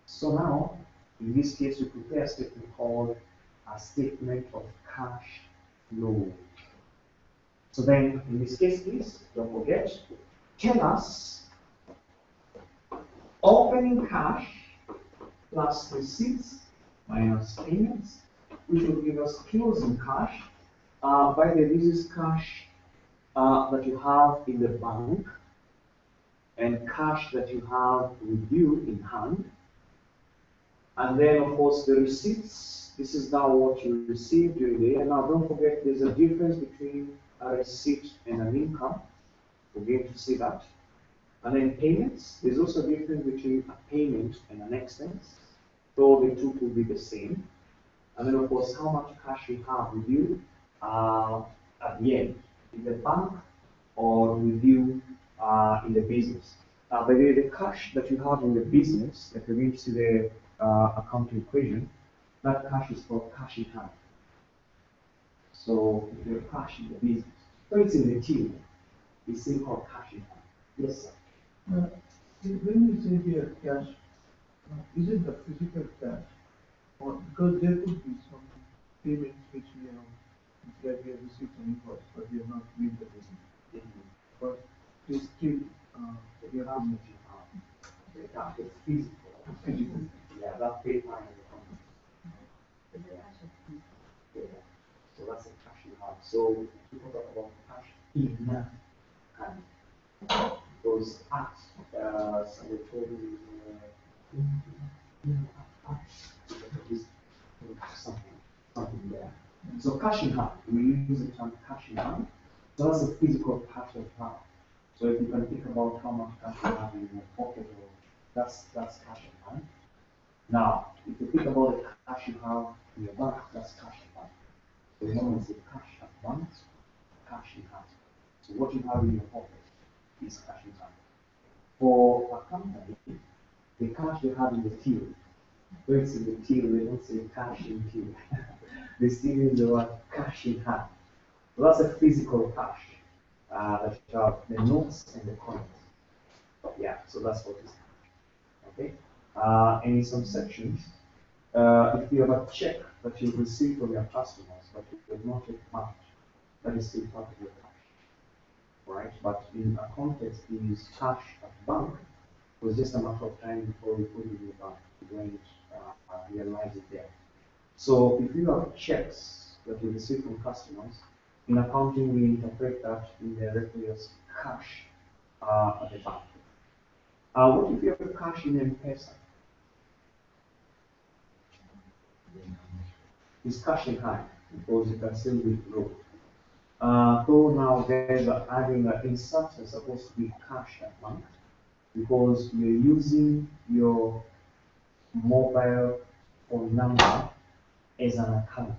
So now, in this case, we prepare a statement called a statement of cash flow. So then, in this case, please, don't forget, tell us opening cash plus receipts minus payments, which will give us closing cash. By the way, this is cash that you have in the bank and cash that you have with you in hand. And then, of course, the receipts. This is now what you received during the year. Now, don't forget, there's a difference between a receipt and an income. We're going to see that. And then payments. There's also a difference between a payment and an expense. So the two will be the same. And then, of course, how much cash you have with you at the end, in the bank or with you in the business. By the way, the cash that you have in the business, if you're going to see the accounting equation, that cash is called cash in hand. So if you have cash in the business, so it's in the till, it's still called cash in hand. Yes, sir. When you say here cash, is it the physical cash? Or because there could be some payments which we have received some invoice, but we have not made the payment. But it's still we have to make it. That is physical. Physical. Yeah, that paper in the company. Yeah. So that's the cash you have. So people talk about cash in hand. Those acts, somebody told me, something there. So cash in hand, we use the term cash in hand. So that's the physical part of hand. So if you can think about how much cash you have in your pocket, that's cash in hand. Now, if you think about the cash you have in your bank, that's cash in hand. So when we say cash at bank, cash in hand. So what you have in your pocket is cash in hand. For a company, the cash they have in the till, when it's in the till, they don't say cash in till. They still use the word cash in hand. So that's a physical cash that you have the notes and the coins. Yeah, so that's what is cash. Okay? And in some sections, if you have a check that you receive from your customers, but you have not yet marked, that is still part of your cash. Right? But in a context, is cash at bank, it was just a matter of time before we put it in the bank. We went realize it there. So if you have checks that you receive from customers, in accounting we interpret that indirectly as cash at the bank. What if you have cash in M-Pesa? It's cash in hand because you can still withdraw. So now there's adding that instruction is supposed to be cash at bank because you're using your mobile phone number as an account.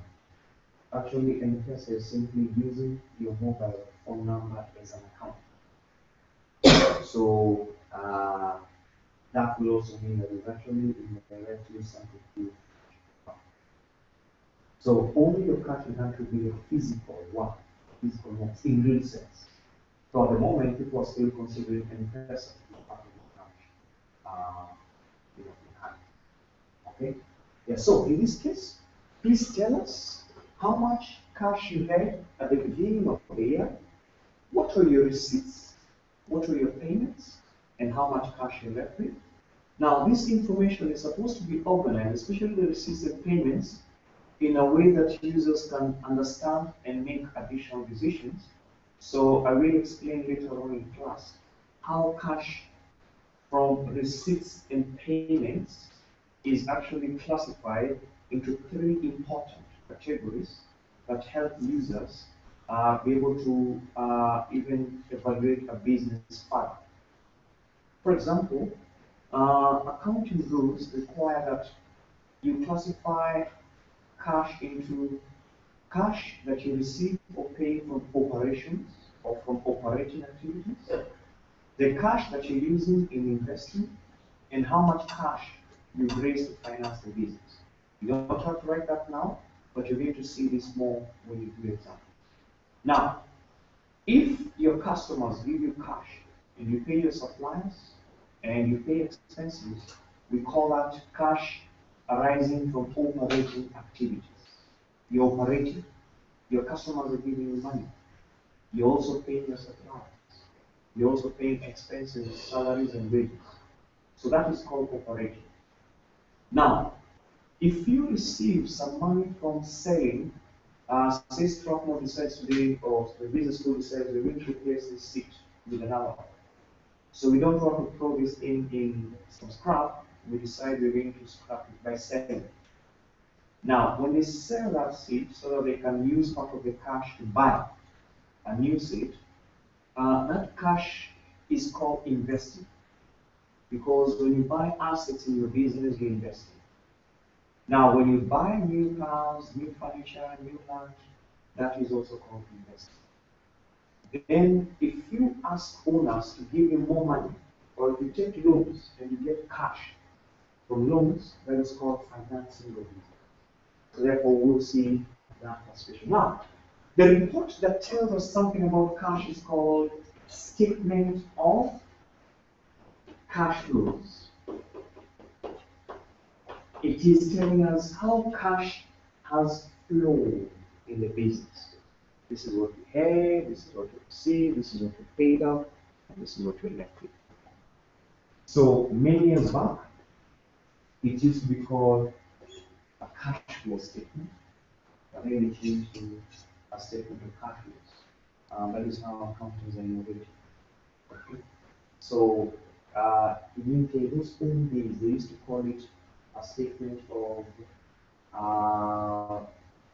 Actually, M-Pesa is simply using your mobile phone number as an account. So that will also mean that it's actually indirectly something to do. So only your cash in hand could be your physical one, physical notes in real sense. So at the moment, people are still considering M-Pesa to be part of the cash in hand. Okay? Yeah, so in this case, please tell us how much cash you had at the beginning of the year, what were your receipts, what were your payments, and how much cash you left with. Now, this information is supposed to be organized, especially the receipts and payments, in a way that users can understand and make additional decisions. So I will explain later on in class how cash from receipts and payments is actually classified into three important categories that help users be able to even evaluate a business further. For example, accounting rules require that you classify cash into cash that you receive or pay from operations or from operating activities, the cash that you're using in investing, and how much cash you've raised to finance the business. You don't have to write that now, but you're going to see this more when you do examples. Now, if your customers give you cash and you pay your suppliers and you pay expenses, we call that cash arising from operating activities. You're operating. Your customers are giving you money. You're also paying your suppliers. You're also paying expenses, salaries, and wages. So that is called operating. Now, if you receive some money from selling, say Strathmore decides today, or the business school decides we're going to replace this seat with another one. So we don't want to throw this in some scrap, we decide we're going to scrap it by selling. Now, when they sell that seat so that they can use part of the cash to buy a new seat, that cash is called investing. Because when you buy assets in your business, you're investing. Now, when you buy new cars, new furniture, new land, that is also called investing. Then, if you ask owners to give you more money, or if you take loans and you get cash from loans, that is called financing the business. So therefore, we'll see that participation. Now, the report that tells us something about cash is called statement of cash flows. It is telling us how cash has flowed in the business. This is what we had, this is what we received, this is what we paid out, and this is what we left with. So many years back, it used to be called a cash flow statement, but then it changed to a statement of cash flows. That is how accountants are innovative. Okay. So in UK, those old days, they used to call it a statement of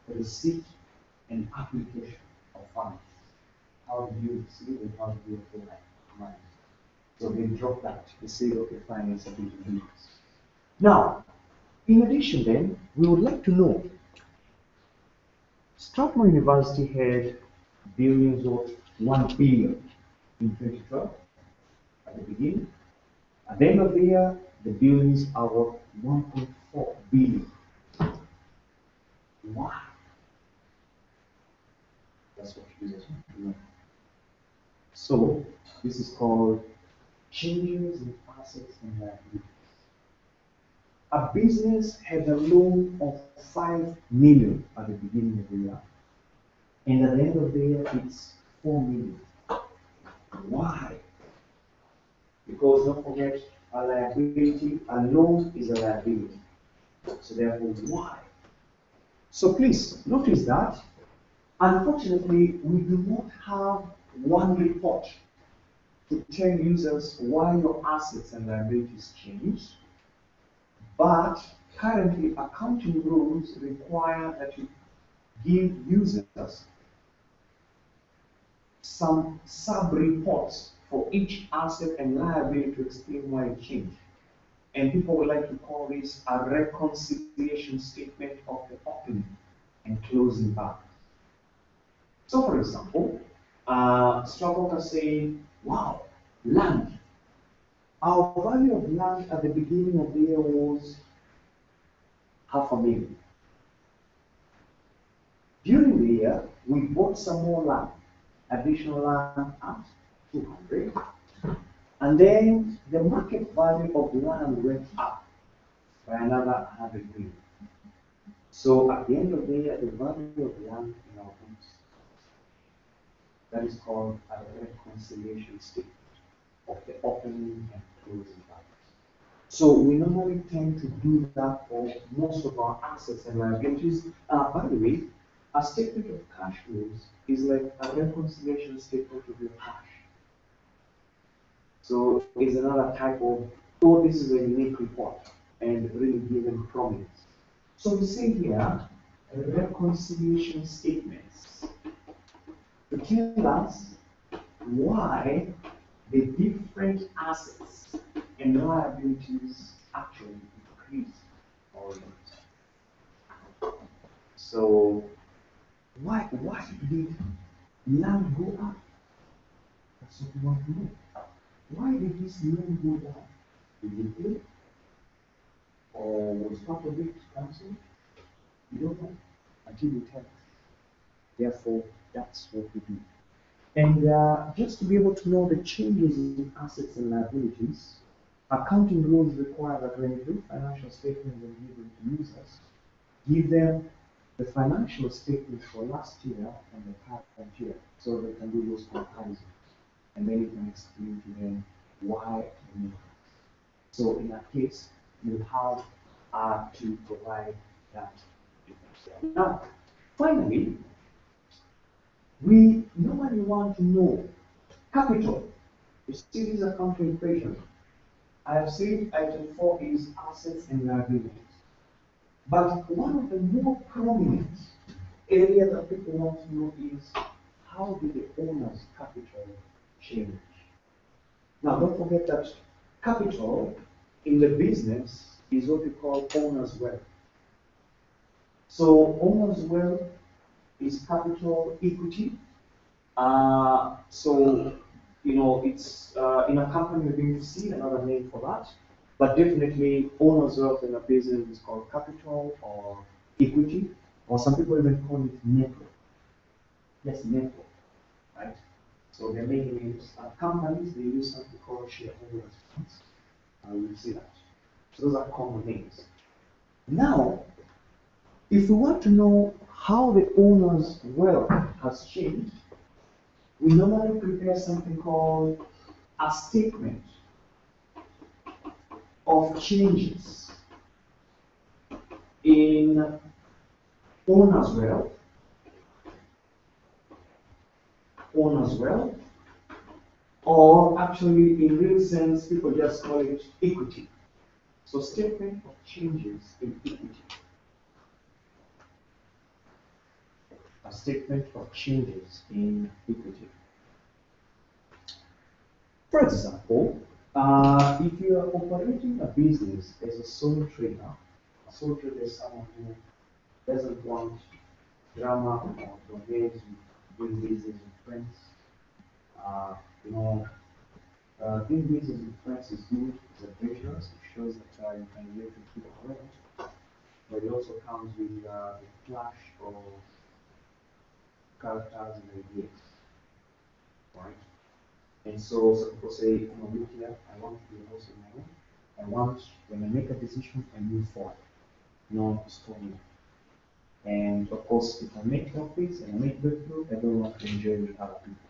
receipt and application of funds. How do you receive and how do you apply money? So they drop that. They say, okay, fine, it's a bit of business. Now, in addition, then, we would like to know Strathmore University had billings of 1 billion in 2012 at the beginning. At the end of the year, the billings are worth 1.4 billion. Why? That's what users want to know. So, this is called changes in assets and liabilities. A business had a loan of 5 million at the beginning of the year, and at the end of the year, it's 4 million. Why? Because don't forget, a liability, a loan is a liability. So therefore, why? So please notice that, unfortunately, we do not have one report to tell users why your assets and liabilities changed, but currently accounting rules require that you give users some sub-reports for each asset and liability to explain why it changed. And people would like to call this a reconciliation statement of the opening and closing balance. So for example, stockbroker saying, wow, land. Our value of land at the beginning of the year was 500,000. During the year, we bought some more land, additional land at 200. And then the market value of land went up by another 100 million. So at the end of the year, the value of land in our books, that is called a reconciliation statement of the opening and closing balance. So we normally tend to do that for most of our assets and liabilities. By the way, a statement of cash flows is like a reconciliation statement of your cash. So it's another type of, oh, this is a unique report and really given prominence. So we say here, reconciliation statements to tell us why the different assets and liabilities actually increase or not. So why did land go up? That's what we want to know. Why did this loan go down? Did you pay? Or was part of it cancelled? You don't know until you tell us. Therefore, that's what we do. And just to be able to know the changes in assets and liabilities, accounting rules require that when you do financial statements and give them to users, give them the financial statements for last year and the current year, so they can do those comparisons, and then you can explain to them why they need it. So in that case, you have to provide that. Now, finally, we normally want to know capital. You see these accounting equations. I have said item 4 is assets and liabilities. But one of the more prominent areas that people want to know is how do the owner's capital change? Now, don't forget that capital in the business is what we call owner's wealth. So, owner's wealth is capital equity. It's in a company you're going to see another name for that. But definitely, owner's wealth in a business is called capital or equity, or some people even call it net worth. Yes, net worth, right? So they're making it companies, they use something called shareholders funds. We'll see that. So those are common names. Now, if we want to know how the owner's wealth has changed, we normally prepare something called a statement of changes in owner's wealth, or actually in real sense, people just call it equity. So statement of changes in equity. A statement of changes in equity. For example, if you are operating a business as a sole trader is someone who doesn't want drama or domains doing business with friends. Doing business with friends is good, it's adventurous, it shows that you can relate with people well, but it also comes with the clash of characters and ideas, right? And so some people say, look here, I want to be a boss of my own. I want, when I make a decision, I move forward. No one to stop me. And of course, if I make profits and I make breakthrough, I don't want to enjoy with other people.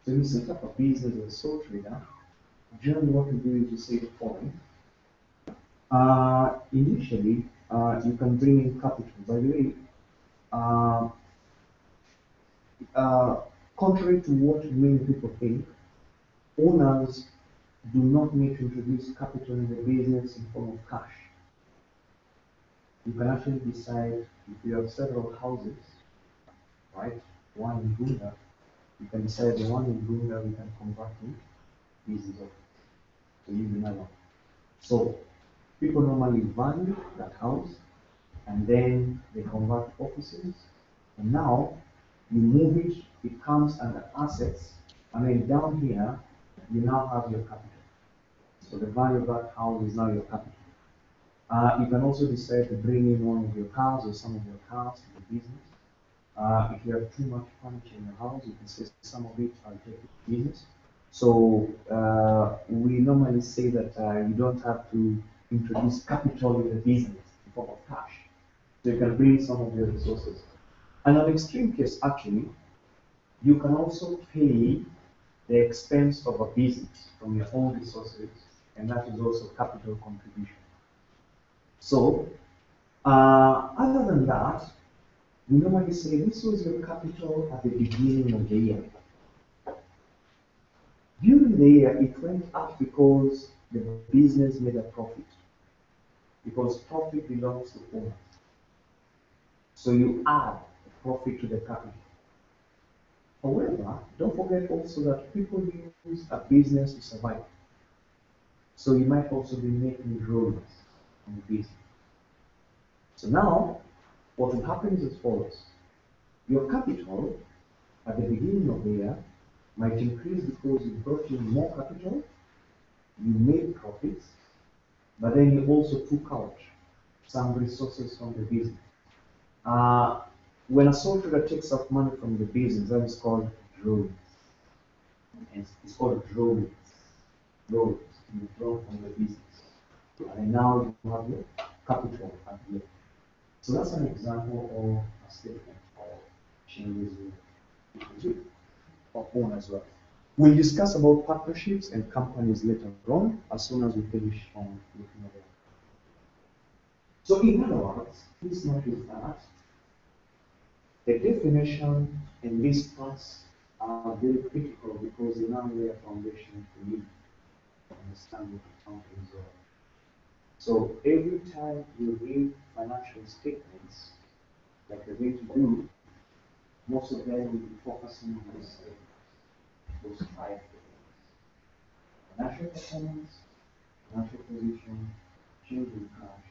So you set up a business as a sole trader. Generally, what we do is we say the following. Initially, you can bring in capital. By the way, contrary to what many people think, owners do not need to introduce capital in the business in form of cash. You can actually decide if you have several houses, right? One in Bunda, you can decide the one in Bunda we can convert to business office. So use another one. So people normally value that house and then they convert offices, and now you move it, it comes under assets, and then down here you now have your capital. So the value of that house is now your capital. You can also decide to bring in one of your cars or some of your cars to the business. If you have too much furniture in your house, you can say some of it I'll take it to business. So we normally say that you don't have to introduce capital in the business in form of cash. So you can bring some of your resources. And an extreme case, actually, you can also pay the expense of a business from your own resources, and that is also capital contribution. So, other than that, we normally say this was your capital at the beginning of the year. During the year, it went up because the business made a profit. Because profit belongs to owners. So you add profit to the capital. However, don't forget also that people use a business to survive. So you might also be making drawings on the business. So now, what will happen is as follows. Your capital at the beginning of the year might increase because you brought in more capital, you made profits, but then you also took out some resources from the business. When a sole trader takes out money from the business, that is called drawings. It's called drawings. Drawings. You draw from the business. And now you have your capital at the end. So that's an example of a statement of changes we can do or own as well. We'll discuss about partnerships and companies later on as soon as we finish on looking at it. So in other words, please notice that the definition and these parts are very critical because they now lay a foundation for you to understand what accounting is all about. So every time you read financial statements, like you're going to do, most of them will be focusing on those five things. Financial performance, financial position, change in cash,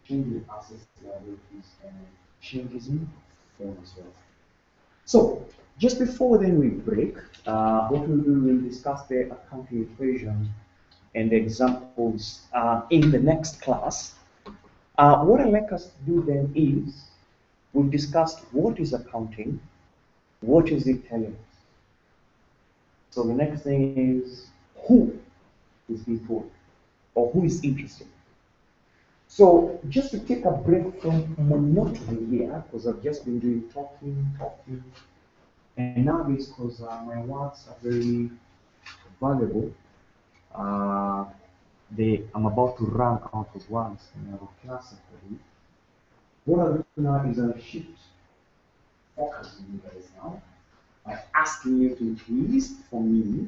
change in assets, liabilities, and changes in form as well. So, just before then we break, what we'll do, we'll discuss the accounting equations and the examples in the next class. What I'd like us to do then is, we've discussed what is accounting, what is it telling us. So the next thing is, who is being told, or who is interested. So just to take a break from monotony here, because I've just been doing talking, and nowadays, because my words are very valuable, I'm about to run out of words in our class already. What I'll do now is I'll shift focus on you guys now by asking you to please, for me,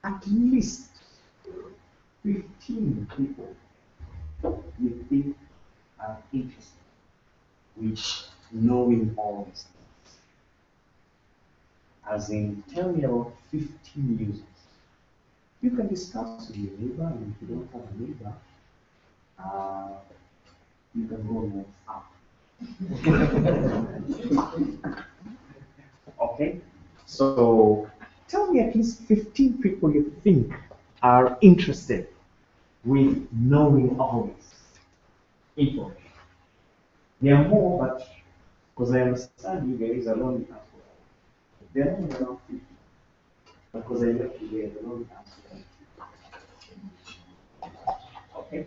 at least 15 people you think are interested with knowing all these things. As in, tell me about 15 users. You can discuss with your neighbor, and if you don't have a neighbor, you can go on WhatsApp. Okay? So, tell me at least 15 people you think are interested with knowing all this information. There are more, but because I understand you guys are only as well. There are only around 50. Because I left you there, the only answer. Okay?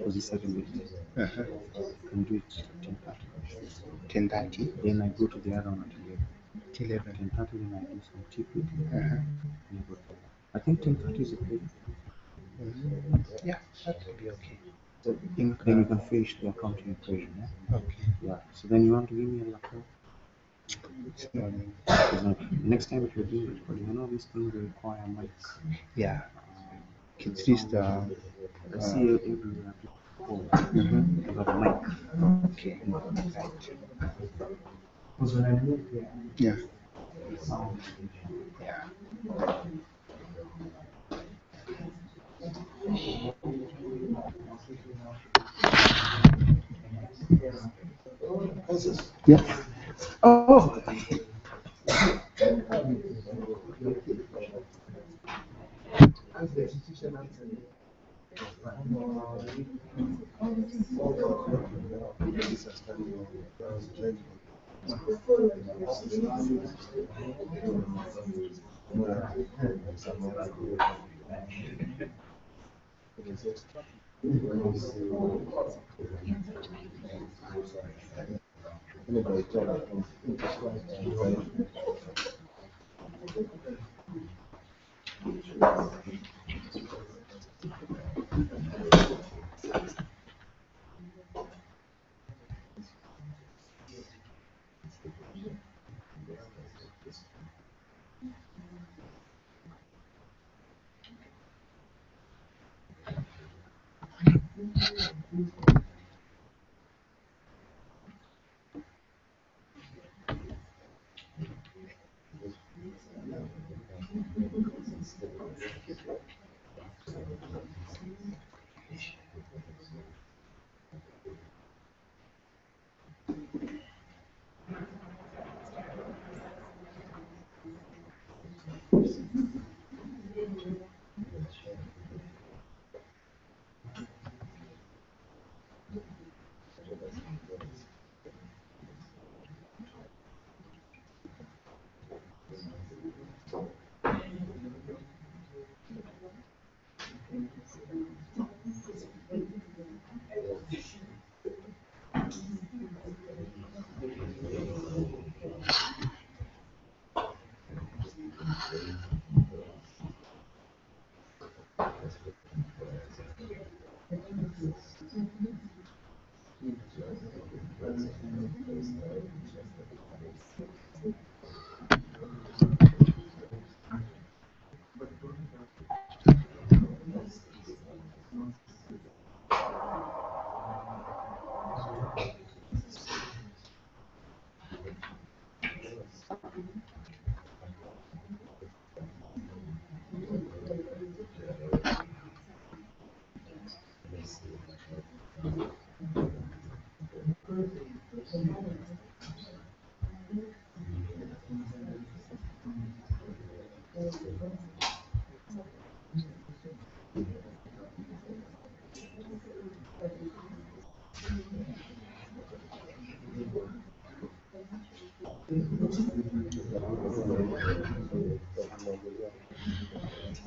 Was he 7 minutes? Can do it at 10:30. 10:30. Then I go to the other one at 11. till 11. 10:30 then I do some tea quickly. Uh-huh. And I go to bed. I think 10:30 is okay. Yeah, that will be okay. So then you can finish the accounting equation. Yeah? Okay. Yeah. So then you want to give me a laptop? It's not, Next time if you do it, but you know these things require mic. yeah, it's just I see everywhere people mhm. have a mic. Okay, right. Because when I moved here, Yeah, the sound. yeah. Yeah. Oh,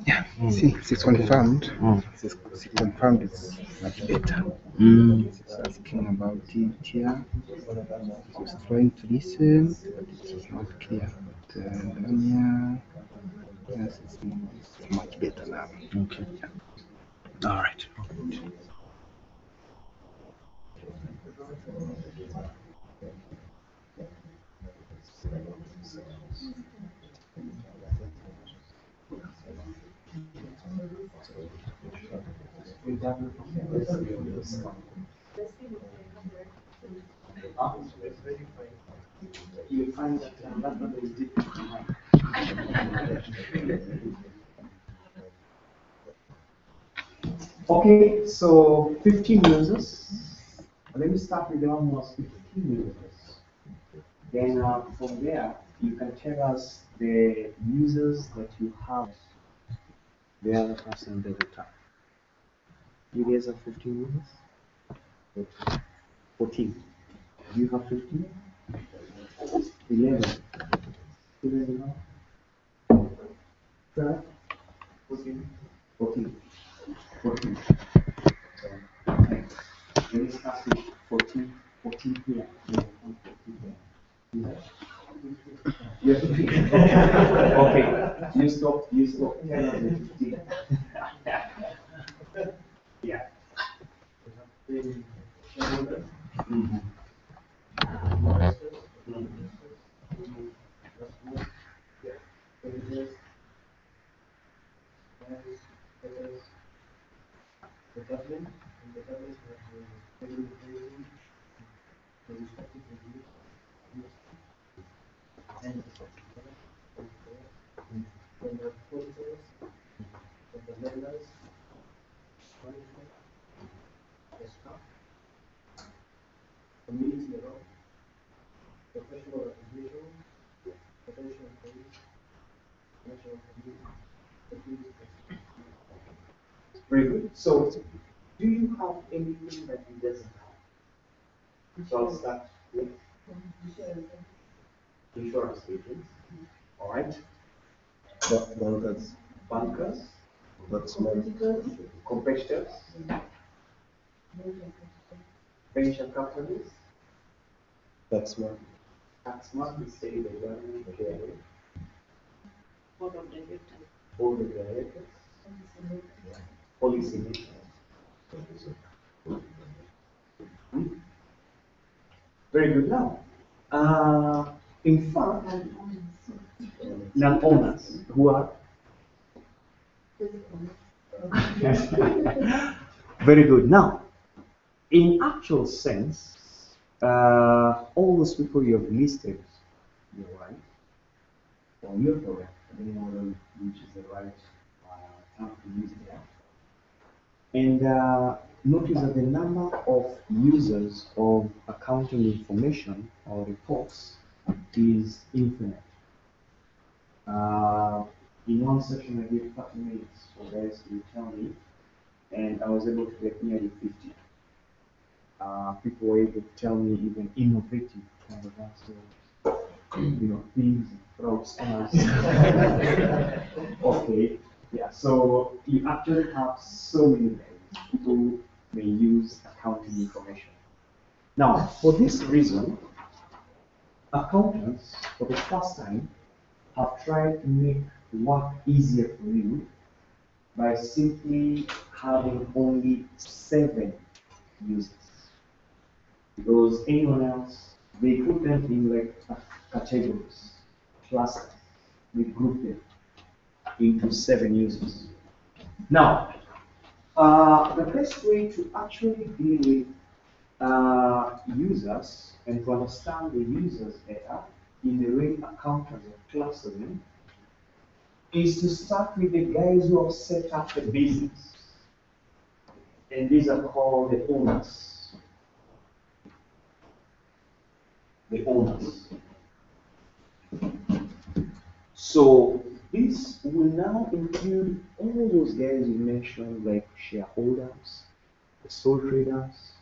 yeah. See, it's confirmed. It's confirmed. It's much better. It's asking about it here. It was trying to listen, but it was not clear. But Anya, yes, it's much better now. Okay. All right. You find that that number is different from mine. Okay, so 15 users. Let me start with the one who has 15 users. Then from there, you can tell us the users that you have. The other person doesn't have. You guys have 15 users? 14. Do you have 15? 11. 11 now? 12? 14. 14. 14. Okay. Let me start with 14. 14 here. Yeah, 14 here. Yeah. You have You stop 10 of the 15. Yeah. The shareholders, Mhm. investors, Mhm. customers, creditors, buyers, sellers, the government, and the government has regulatory, the respective reviews, and then the auditors, then the lenders, management, the staff, community around, professional recognition, potential employees, national community, security, Very good. So, do you have anything that he doesn't have? So I'll start with insurance agents. All right. Bankers. Bankers, That's more. competitors, pension companies, That's more. tax must say the government carry, Board of directors. board of directors, policy makers. Hmm? Very good. Now, in fact, non-owners who are very good. Now, in actual sense, all those people you have listed, you're right, or you're correct, depending on which is the right term to use there. And notice that the number of users of accounting information or reports is infinite. Uh, in one session, I gave 30 minutes for guys to tell me, and I was able to get nearly 50. People were able to tell me even innovative kind of answers, thieves and fraudsters. Okay, yeah, so you actually have so many ways people may use accounting information. Now, for this reason, accountants, for the first time, have tried to make work easier for you by simply having only 7 users. Because anyone else, they put them in like categories, clusters. We group them into 7 users. Now, the best way to actually deal with users and to understand the users better in the way accountants have clustered them is to start with the guys who have set up the business. And these are called the owners. The owners. So this will now include all those guys you mentioned, like shareholders, the sole traders.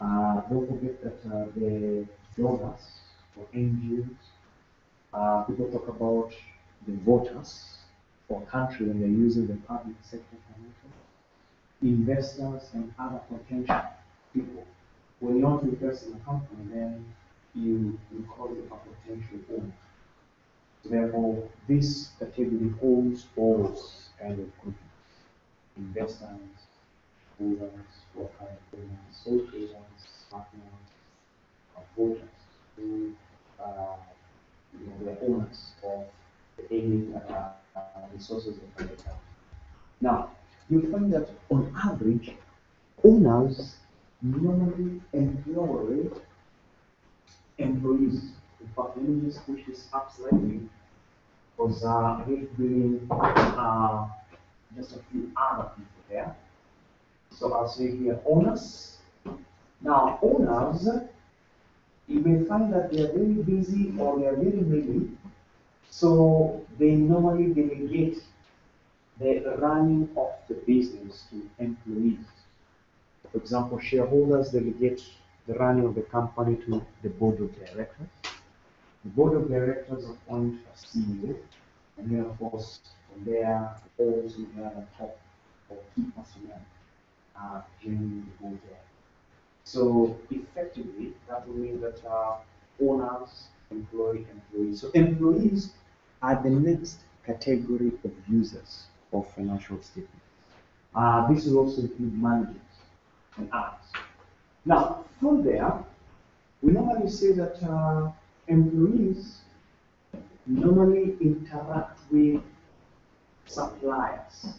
Don't forget that the donors or NGOs. People talk about the voters for country when they're using the public sector financial, investors and other potential people. When you want to invest in a company, then you call it a potential owner. Therefore, this category holds all those kind of groups: investors, holders, worker owners, sole traders, partners, voters who the owners of any resources of the account. Now, you find that on average, owners normally employ employees. In fact, let me just push this up slightly because I need to bring just a few other people there. So I'll say here owners. Now, owners, you may find that they are very busy or they are very many, so they normally delegate the running of the business to employees. For example, shareholders delegate the running of the company to the board of directors. The board of directors appoint a CEO, and then of course from there also the other top or key personnel joining the board there. So effectively, that will mean that owners employ employees. So employees are the next category of users of financial statements. This will also include managers and others. Now, from there, we normally say that employees normally interact with suppliers.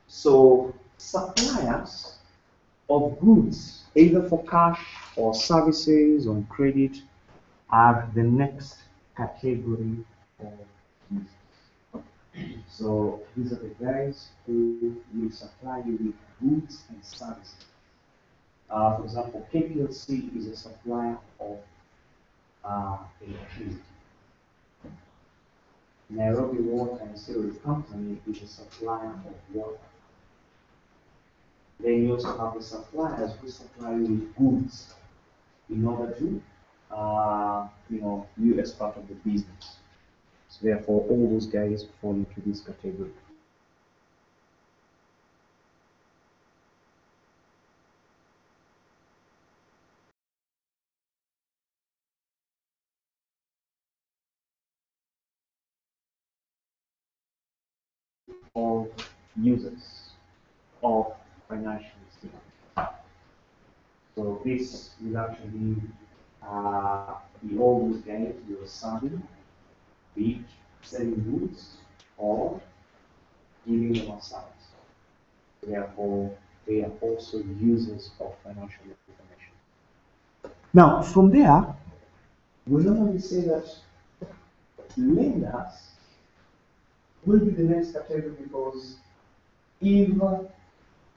So, suppliers of goods, either for cash or services on credit, are the next category of users. So these are the guys who will supply you with goods and services. For example, KPLC is a supplier of electricity. Nairobi Water and Sewage Company is a supplier of water. Then you also have the suppliers who supply you with goods in order to, you as part of the business. So therefore, all those guys fall into this category. Of users of financial statements. So this will actually be all those guys who are serving, be it selling goods or giving them a service. Therefore, they are also users of financial information. Now, from there, we normally say that lenders will be the next category because if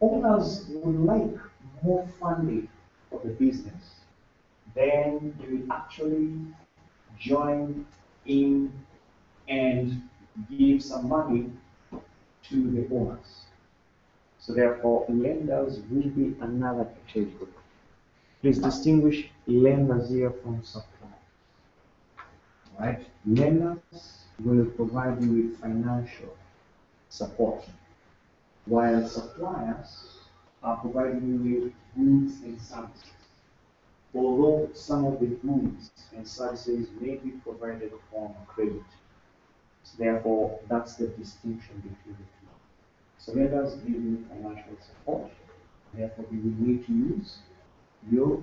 owners would like more funding for the business, then you will actually join in and give some money to the owners. So therefore, lenders will be another category. Please distinguish lenders here from suppliers. Right? Lenders will provide you with financial support, while suppliers are providing you with goods and services. Although some of the goods and services may be provided on credit. So therefore, that's the distinction between the two. So lenders give you financial support. Therefore, you will need to use your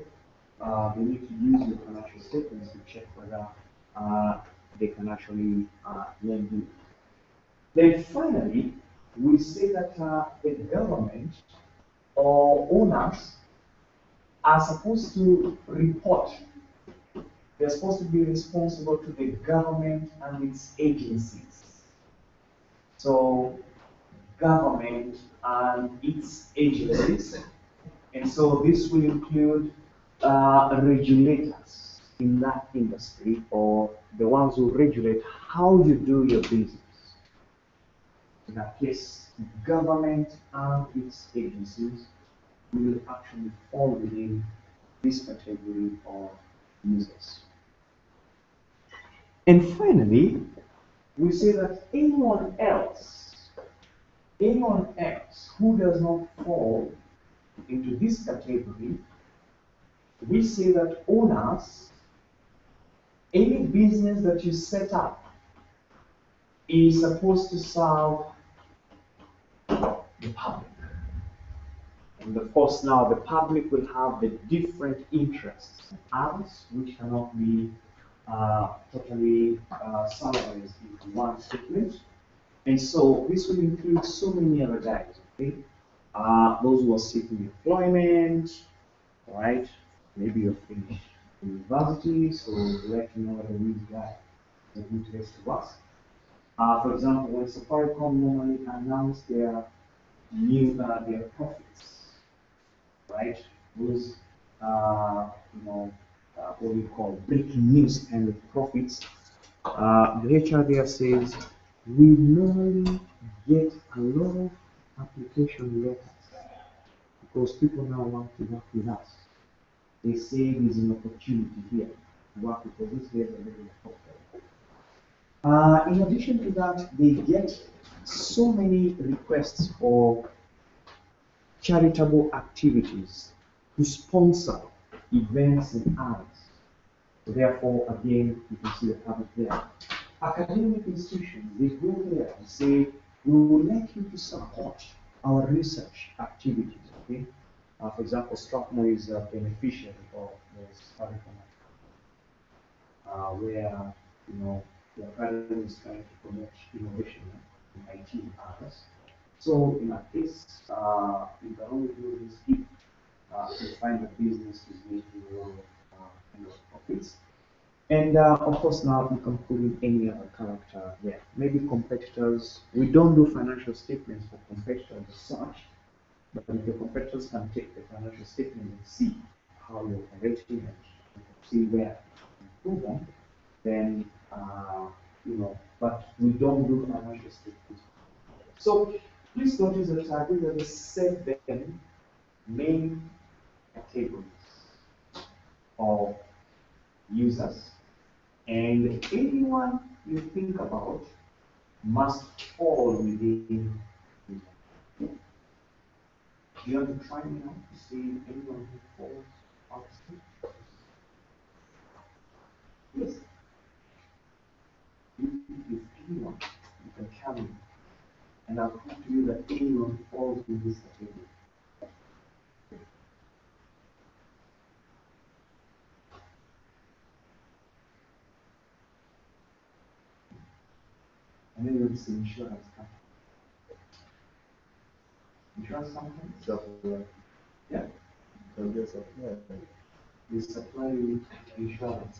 financial statements to check whether they can actually lend you. Then finally, we say that the government or owners are supposed to report. They're supposed to be responsible to the government and its agencies. So, government and its agencies. And so this will include regulators in that industry or the ones who regulate how you do your business. In that case, government and its agencies will actually fall within this category of users. And finally, we say that anyone else who does not fall into this category, we say that owners, any business that you set up is supposed to serve the public. And of course now the public will have the different interests and others which cannot be totally summarized into one statement. And so this will include so many other guys, okay? Those who are seeking employment, right? Maybe you're finished university, so let you know whether this guy is a good place to us. For example, when Safaricom normally announce their their profits, right? Those what we call breaking news kind of profits. The HR there says we normally get a lot of application letters because people now want to work with us. They say there's an opportunity here to work because these guys are very profitable. In addition to that, they get so many requests for charitable activities to sponsor events and others. So therefore, again, you can see the habit there. Academic institutions, they go there and say, we would like you to support our research activities, okay? For example, Strathmore is a beneficiary of this curriculum, where, the academy is trying to promote innovation in IT and others. So in that case, you can only do this if you find a business is making a lot of profits. And of course, now you can put in any other character there. Maybe competitors. We don't do financial statements for competitors as such, but if the competitors can take the financial statement and see how you're operating and see where you improve on, then but we don't do financial statements. So please notice that these are the 7 main categories of users. And anyone you think about must fall within. Do you want to try now to see anyone who falls outside? Yes. If anyone, you can carry it. And I'll prove to you that anyone who falls in this category. And then it's the insurance company. Insurance company? So, yeah. So they supply. They supply you insurance.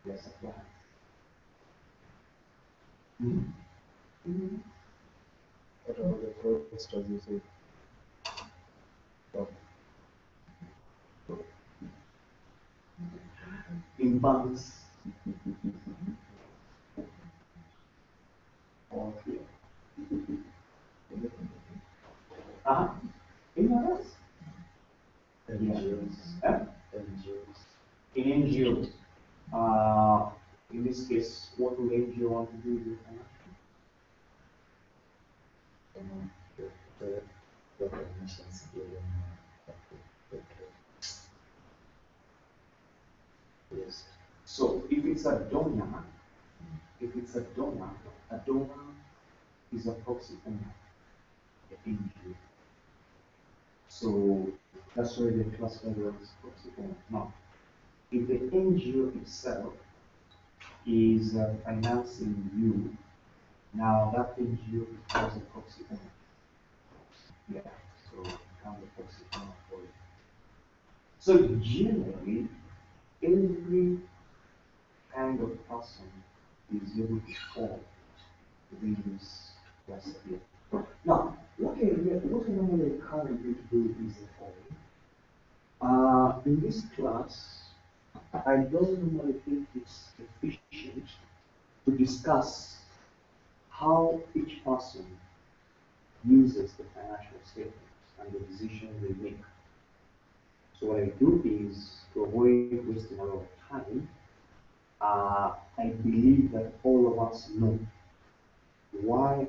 They supply. What about the fraudsters you say? In banks. Or here. In others? NGOs. Yeah. NGOs. In NGOs. In this case, what will NGO want to do with The recognitions given. Yes. So if it's a donor, a donor is a proxy owner, the NGO. So that's why they classify it as proxy owner. Now, if the NGO itself is financing you, now that NGO becomes a proxy owner. Yeah, so it becomes a proxy owner for you. So generally, every kind of person is able to fall within this recipe. Now, what I normally encourage you to do is the following. In this class, I don't normally think it's efficient to discuss how each person uses the financial statements and the decisions they make. So what I do is, to avoid wasting a lot of time, I believe that all of us know why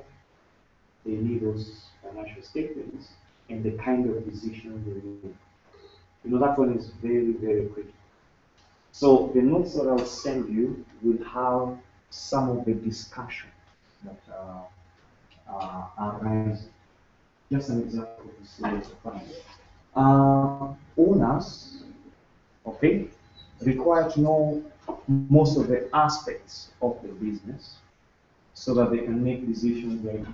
they need those financial statements and the kind of decision they make. That one is very, very critical. So the notes that I'll send you will have some of the discussion that are rising. Just an example of the series of finance. Owners, okay, require to know most of the aspects of the business so that they can make decisions like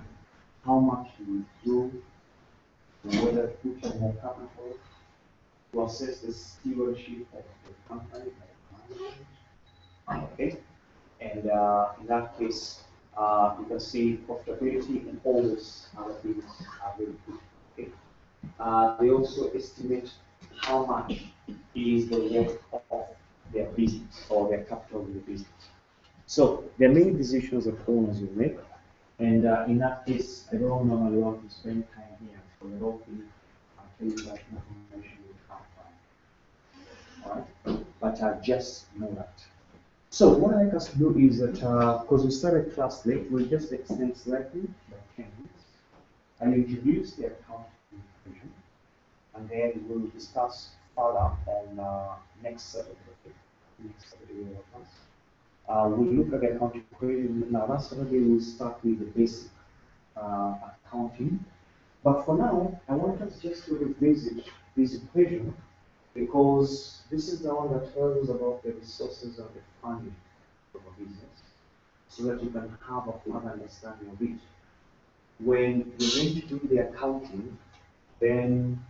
how much to withdraw, whether to put in more capital, to assess the stewardship of the company, okay? And in that case, you can see profitability and all those other things are very good. Okay? They also estimate how much is the worth of their business or their capital in the business. So there are many decisions that owners will make, and in that case, I don't normally want to spend time here, so I don't think I'll tell you that information you can't find. Alright? But just know that. So what I like us to do is that, because we started class late, we'll just extend slightly, like 10 minutes. I'll introduce the accounting division, and then we'll discuss further on next Saturday. Okay? Next Saturday, all of us. We'll look at the accounting equation. Now, that Saturday we'll start with the basic accounting. But for now, I want us just to revisit this equation because this is the one that tells us about the resources and the funding of a business so that you can have a further understanding of it. When you're going to do the accounting, then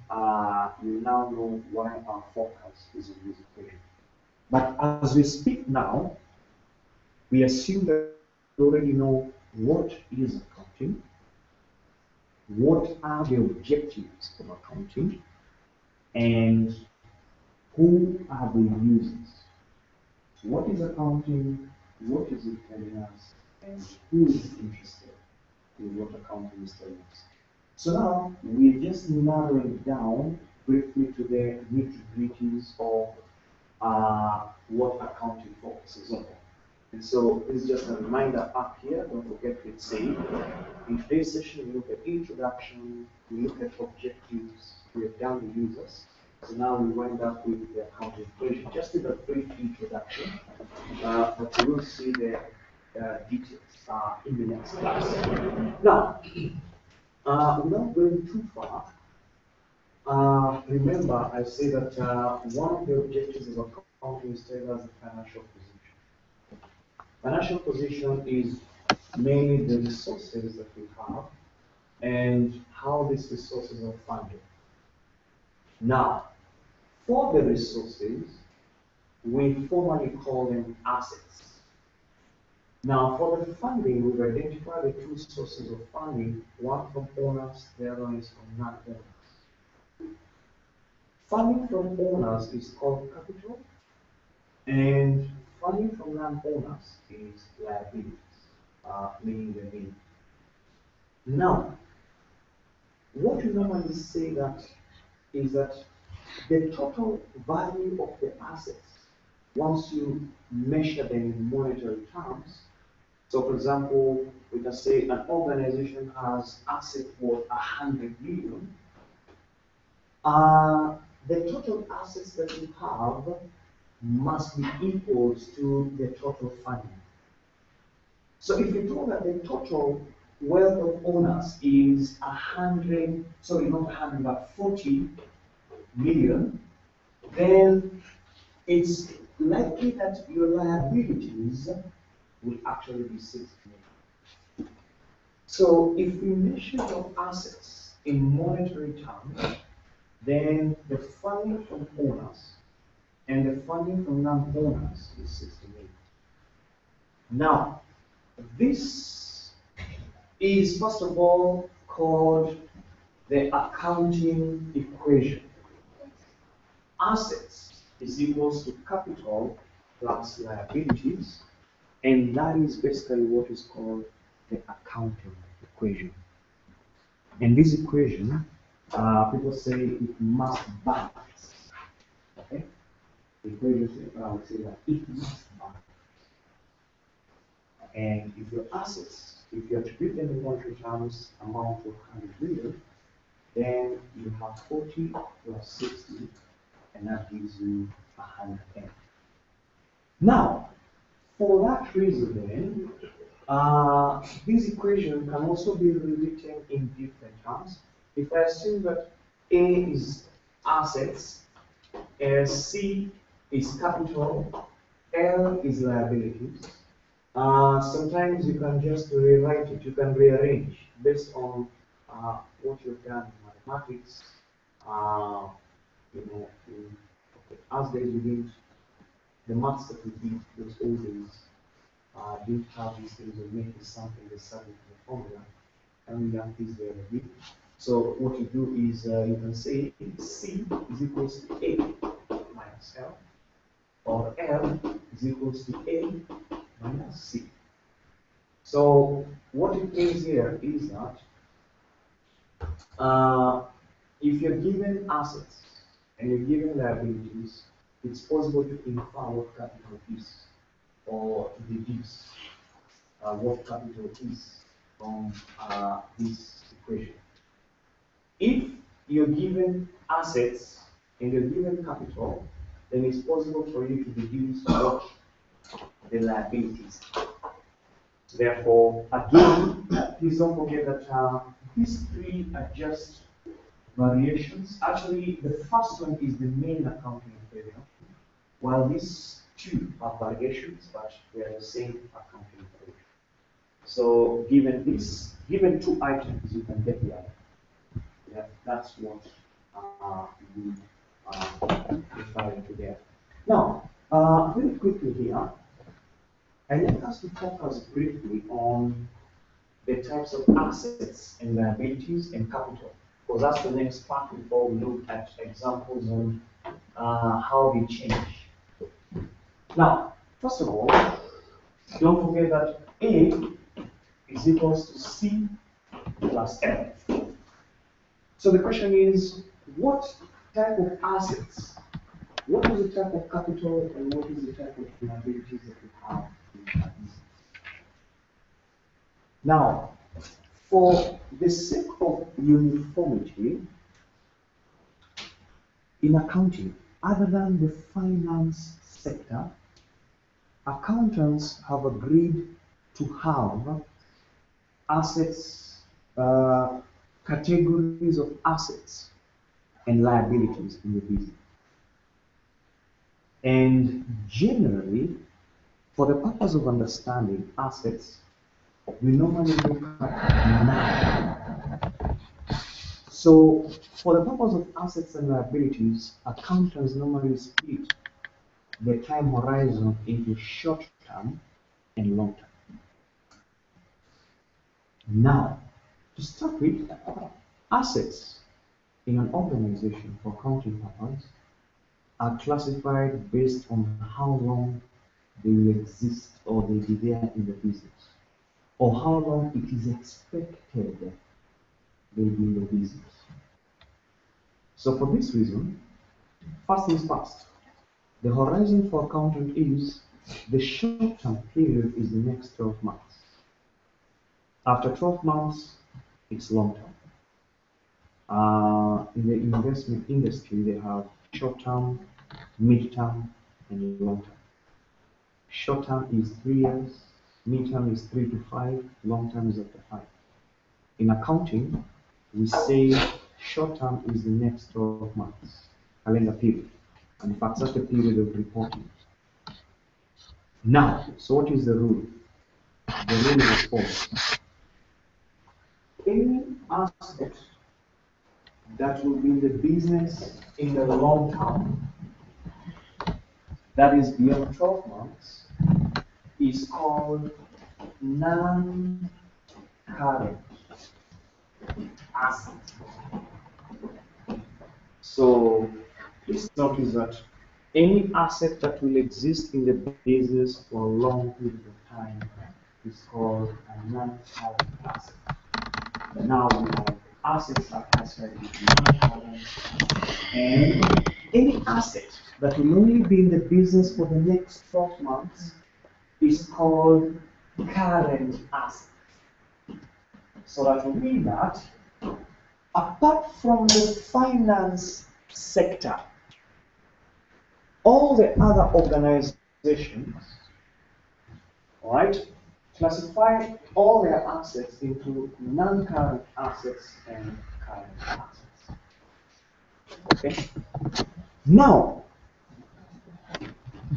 you now know why our focus is on this equation. But as we speak now, we assume that you already know what is accounting, what are the objectives of accounting, and who are the users. What is accounting? What is it telling us? And who is interested in what accounting is telling us? So now we're just narrowing down briefly to the nitty-gritties of what accounting focuses on. And so this is just a reminder up here, don't forget to say, in today's session we look at introduction, we look at objectives, we have done the users. So now we wind up with the accounting equation, just in a brief introduction, but we will see the details in the next class. Now, without going too far, remember I say that one of the objectives of accounting is to tell us the financial position. Financial position is mainly the resources that we have and how these resources are funded. Now, for the resources, we formally call them assets. Now, for the funding, we've identified the two sources of funding, one from owners, the other one is from non-owners. Funding from owners is called capital, and funding from non-owners is liabilities, meaning the name. Now, what we normally say that is that the total value of the assets, once you measure them in monetary terms, so for example, we can say an organization has assets worth 100 million. The total assets that you have must be equal to the total funding. So if you know that the total wealth of owners is 100, sorry, not 100, but 40 million, then it's likely that your liabilities will actually be 6 million. So if we measure your assets in monetary terms, then the funding from owners and the funding from non-owners is 60 million. Now, this is first of all called the accounting equation. Assets is equals to capital plus liabilities, and that is basically what is called the accounting equation. And this equation, people say it must balance. Okay? The equation, I would say that it must balance. And if your assets, if you attribute them in monetary terms amount to 100 million, then you have 40 plus 60, and that gives you 110. Now, for that reason then, this equation can also be rewritten in different terms. If I assume that A is assets, C is capital, L is liabilities, sometimes you can just rewrite it, you can rearrange based on what you've done in mathematics. As days we didn't, the maths that we did those old days didn't have these things of making something the subject of the formula, and we have this there already. So what you do is you can say C is equals to A minus L, or L is equals to A minus C. So what it means here is that if you're given assets and you're given liabilities, it's possible to infer what capital is or to deduce what capital is from this equation. If you're given assets and you're given capital, then it's possible for you to deduce what the liabilities. Therefore, again, please don't forget that these three are just variations. Actually, the first one is the main accounting failure, while these two are variations, but they are the same accounting failure. So, given given two items, you can get the other. Yeah, that's what we referring to there. Now, very quickly here, I want us to focus briefly on the types of assets and liabilities and capital, because that's the next part before we look at examples on how they change. Now, first of all, don't forget that A is equals to C plus L. So the question is, what type of assets, what is the type of capital, and what is the type of liabilities that we have in that business? Now, for the sake of uniformity, in accounting, other than the finance sector, accountants have agreed to have assets, categories of assets and liabilities in the business. And generally, for the purpose of understanding assets, we normally look at nine. So, for the purpose of assets and liabilities, accountants normally split the time horizon into short term and long term. Now, to start with, assets in an organization for accounting purposes are classified based on how long they will exist or they be there in the business, or how long it is expected they will be in the business. So for this reason, first things first, the horizon for accounting is the short-term period is the next 12 months. After 12 months, it's long-term. In the investment industry, they have short-term, mid-term, and long-term. Short-term is 3 years, mid-term is 3 to 5, long-term is up to 5. In accounting, we say short-term is the next 12 months, calendar period. And in fact, that's the period of reporting. Now, so what is the rule? The rule is as follows. Any asset that will be in the business in the long term, that is beyond 12 months, is called non-current asset. So please notice that any asset that will exist in the business for a long period of time is called a non-current asset. Now we have assets are classified into non-current, and any asset that will only be in the business for the next 12 months is called current asset. So that will mean that apart from the finance sector, all the other organizations, right, classify all their assets into non-current assets and current assets. Okay? Now,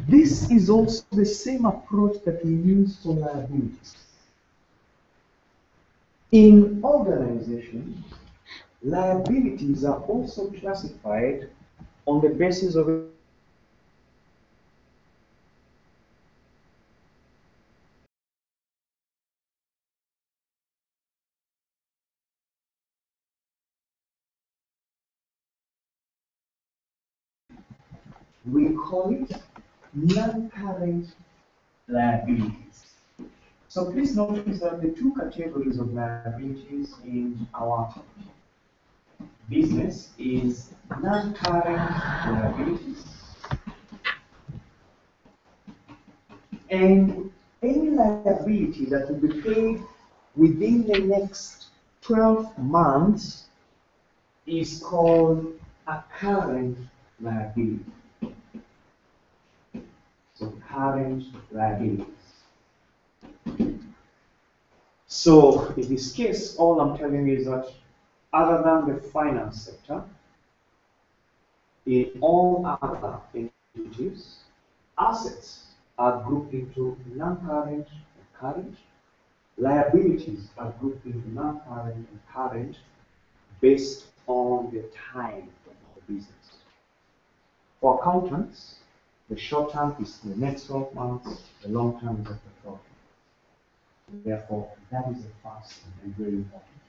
this is also the same approach that we use for liabilities. In organizations, liabilities are also classified on the basis of we call it non-current liabilities. So please notice that the two categories of liabilities in our business is non-current liabilities and any liability that will be paid within the next 12 months is called a current liability. of current liabilities. So in this case, all I'm telling you is that other than the finance sector, in all other entities, assets are grouped into non-current and current. Liabilities are grouped into non-current and current based on the time of the business. For accountants, the short term is the next 12 months, the long term is after 12 months. Therefore, that is the first and very important.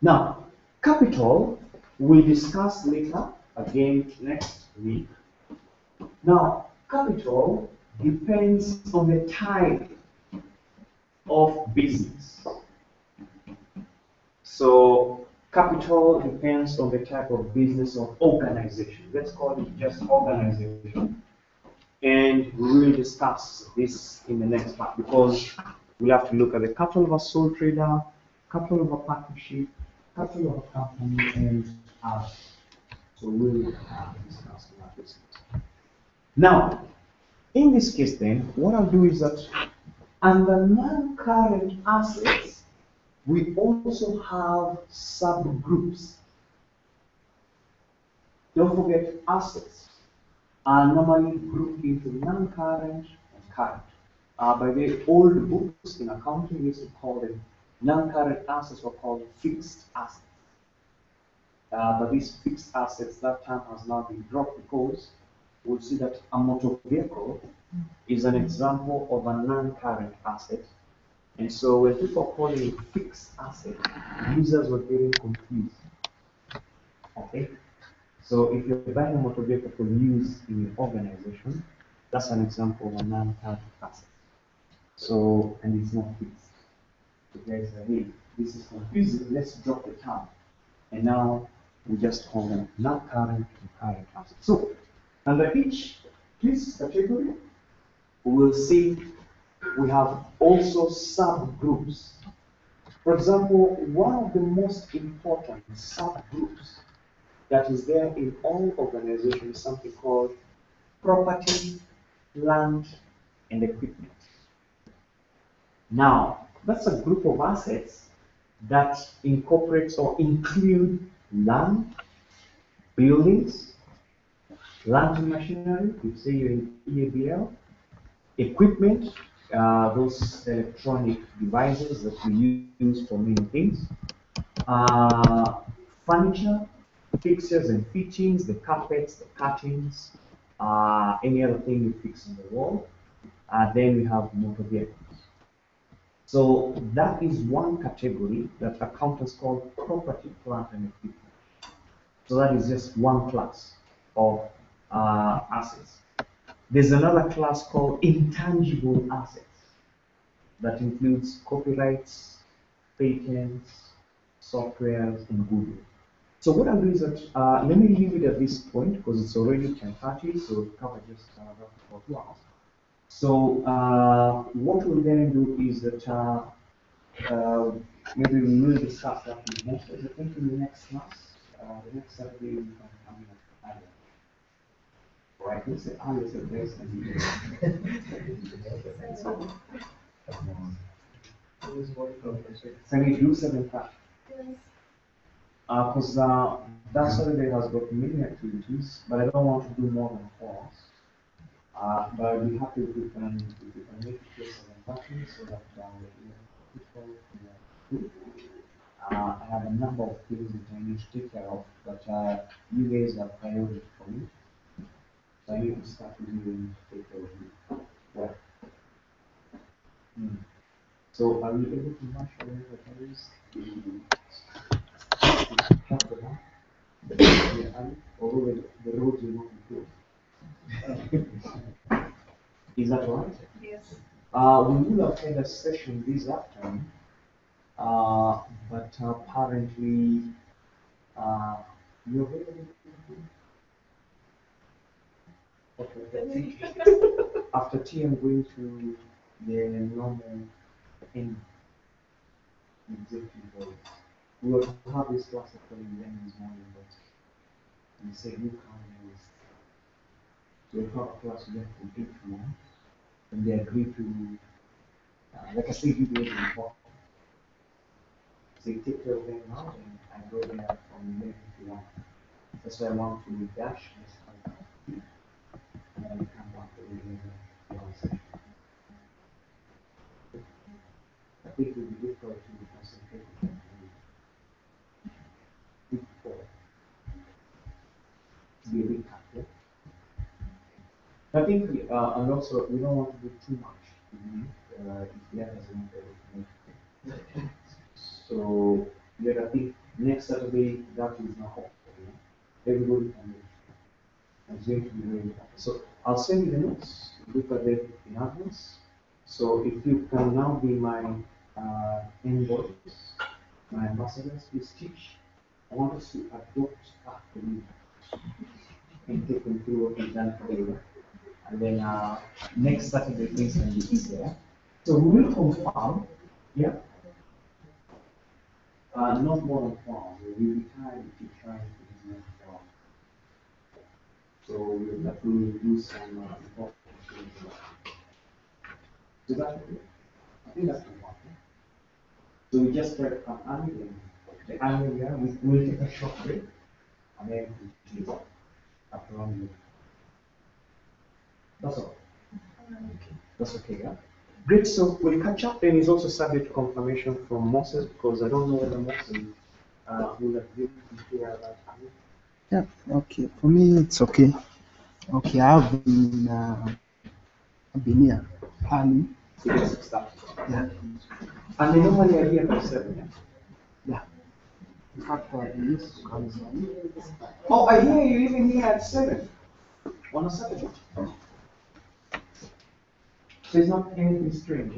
Now, capital we'll discuss later, again next week. Now, capital depends on the type of business. So, capital depends on the type of business or organization. Let's call it just organization. And we will discuss this in the next part because we'll have to look at the capital of a sole trader, capital of a partnership, capital of a company, and others. So we'll discuss this. Now, in this case then, what I'll do is that under non-current assets, we also have subgroups. Don't forget, assets are normally grouped into non-current and current. By the old books in accounting, we used to call them non-current assets were called fixed assets. But these fixed assets, that term has now been dropped because we'll see that a motor vehicle is an example of a non-current asset. And so when people call it fixed asset, users were getting confused. Okay? So if you're buying a motor vehicle for use in your organization, that's an example of a non-current asset. So, and it's not fixed. So guys say, hey, this is confusing, let's drop the term. And now we just call them non-current and current assets. So, under each category, we will see we have also subgroups. For example, one of the most important subgroups that is there in all organizations is something called property, land, and equipment. Now, that's a group of assets that incorporates or include land, buildings, land and machinery, you say you're in EABL, equipment, those electronic devices that we use for many things, furniture, fixtures and fittings, the carpets, the curtains, any other thing you fix on the wall. Then we have motor vehicles. So that is one category that accountants call property, plant, and equipment. So that is just one class of assets. There's another class called intangible assets that includes copyrights, patents, softwares, and goodwill. So what I'll do is that let me leave it at this point because it's already 10:30, so we'll cover just for 2 hours. So what we'll then do is that maybe we will discuss that with most of the things in the next class. The next Saturday we can come in earlier. Right, let's say earlier is the best and can we do 7:30? Because that Saturday has got many activities, but I don't want to do more than 4 hours. But I'll be happy if we can make it to 7:30 so that people can. I have a number of things that I need to take care of, but you guys are priority for me. So I need to start with you and take care of you. Yeah. So are we able to match whatever that is? Although the roads will not improve. Is that right? Yes. We will have had a session this afternoon, but apparently you're available. Okay. After tea, I'm going to the normal in executive board. We will have this class actually in this morning, but we said you can't use. So we'll have a class left from 8 to 1. and they agree to, like I say, give me the report. So you take care of them now, and I go there from there if you want. That's why I want to dash this one, and then come back to the answer. I think it would be difficult to concentrate on the week before. To be a bit active. I think, and also, we don't want to do too much. If the others want to. So, yeah, I think next Saturday, that is not off. Everybody can do it. And it's going to be very important. So, I'll send you the notes, look at them in advance. So, if you can now be my envoys, my ambassadors, please teach. I want us to adopt after you and take them through what we've done together. And then next Saturday, things can be easier. So we will confirm, yeah. Not more than 4 hours. We will be trying to try to do more than 4 hours. So we'll definitely do some important things. Is that okay? I think that's important. So we just try to come early and the earlier we are, we'll take a short break and then we continue after 1 minute. That's all. Okay. That's okay, yeah? Great, so we'll catch up, and it's also subject to confirmation from Moses because I don't know whether Moses will agree to hear that. Yeah, okay. For me, it's okay. Okay, I've been here early. So just start. Yeah, And they normally are here by 7, yeah? yeah. In fact, I used to come early. Oh, I hear you even here at 7 on a Saturday. So it's not anything strange.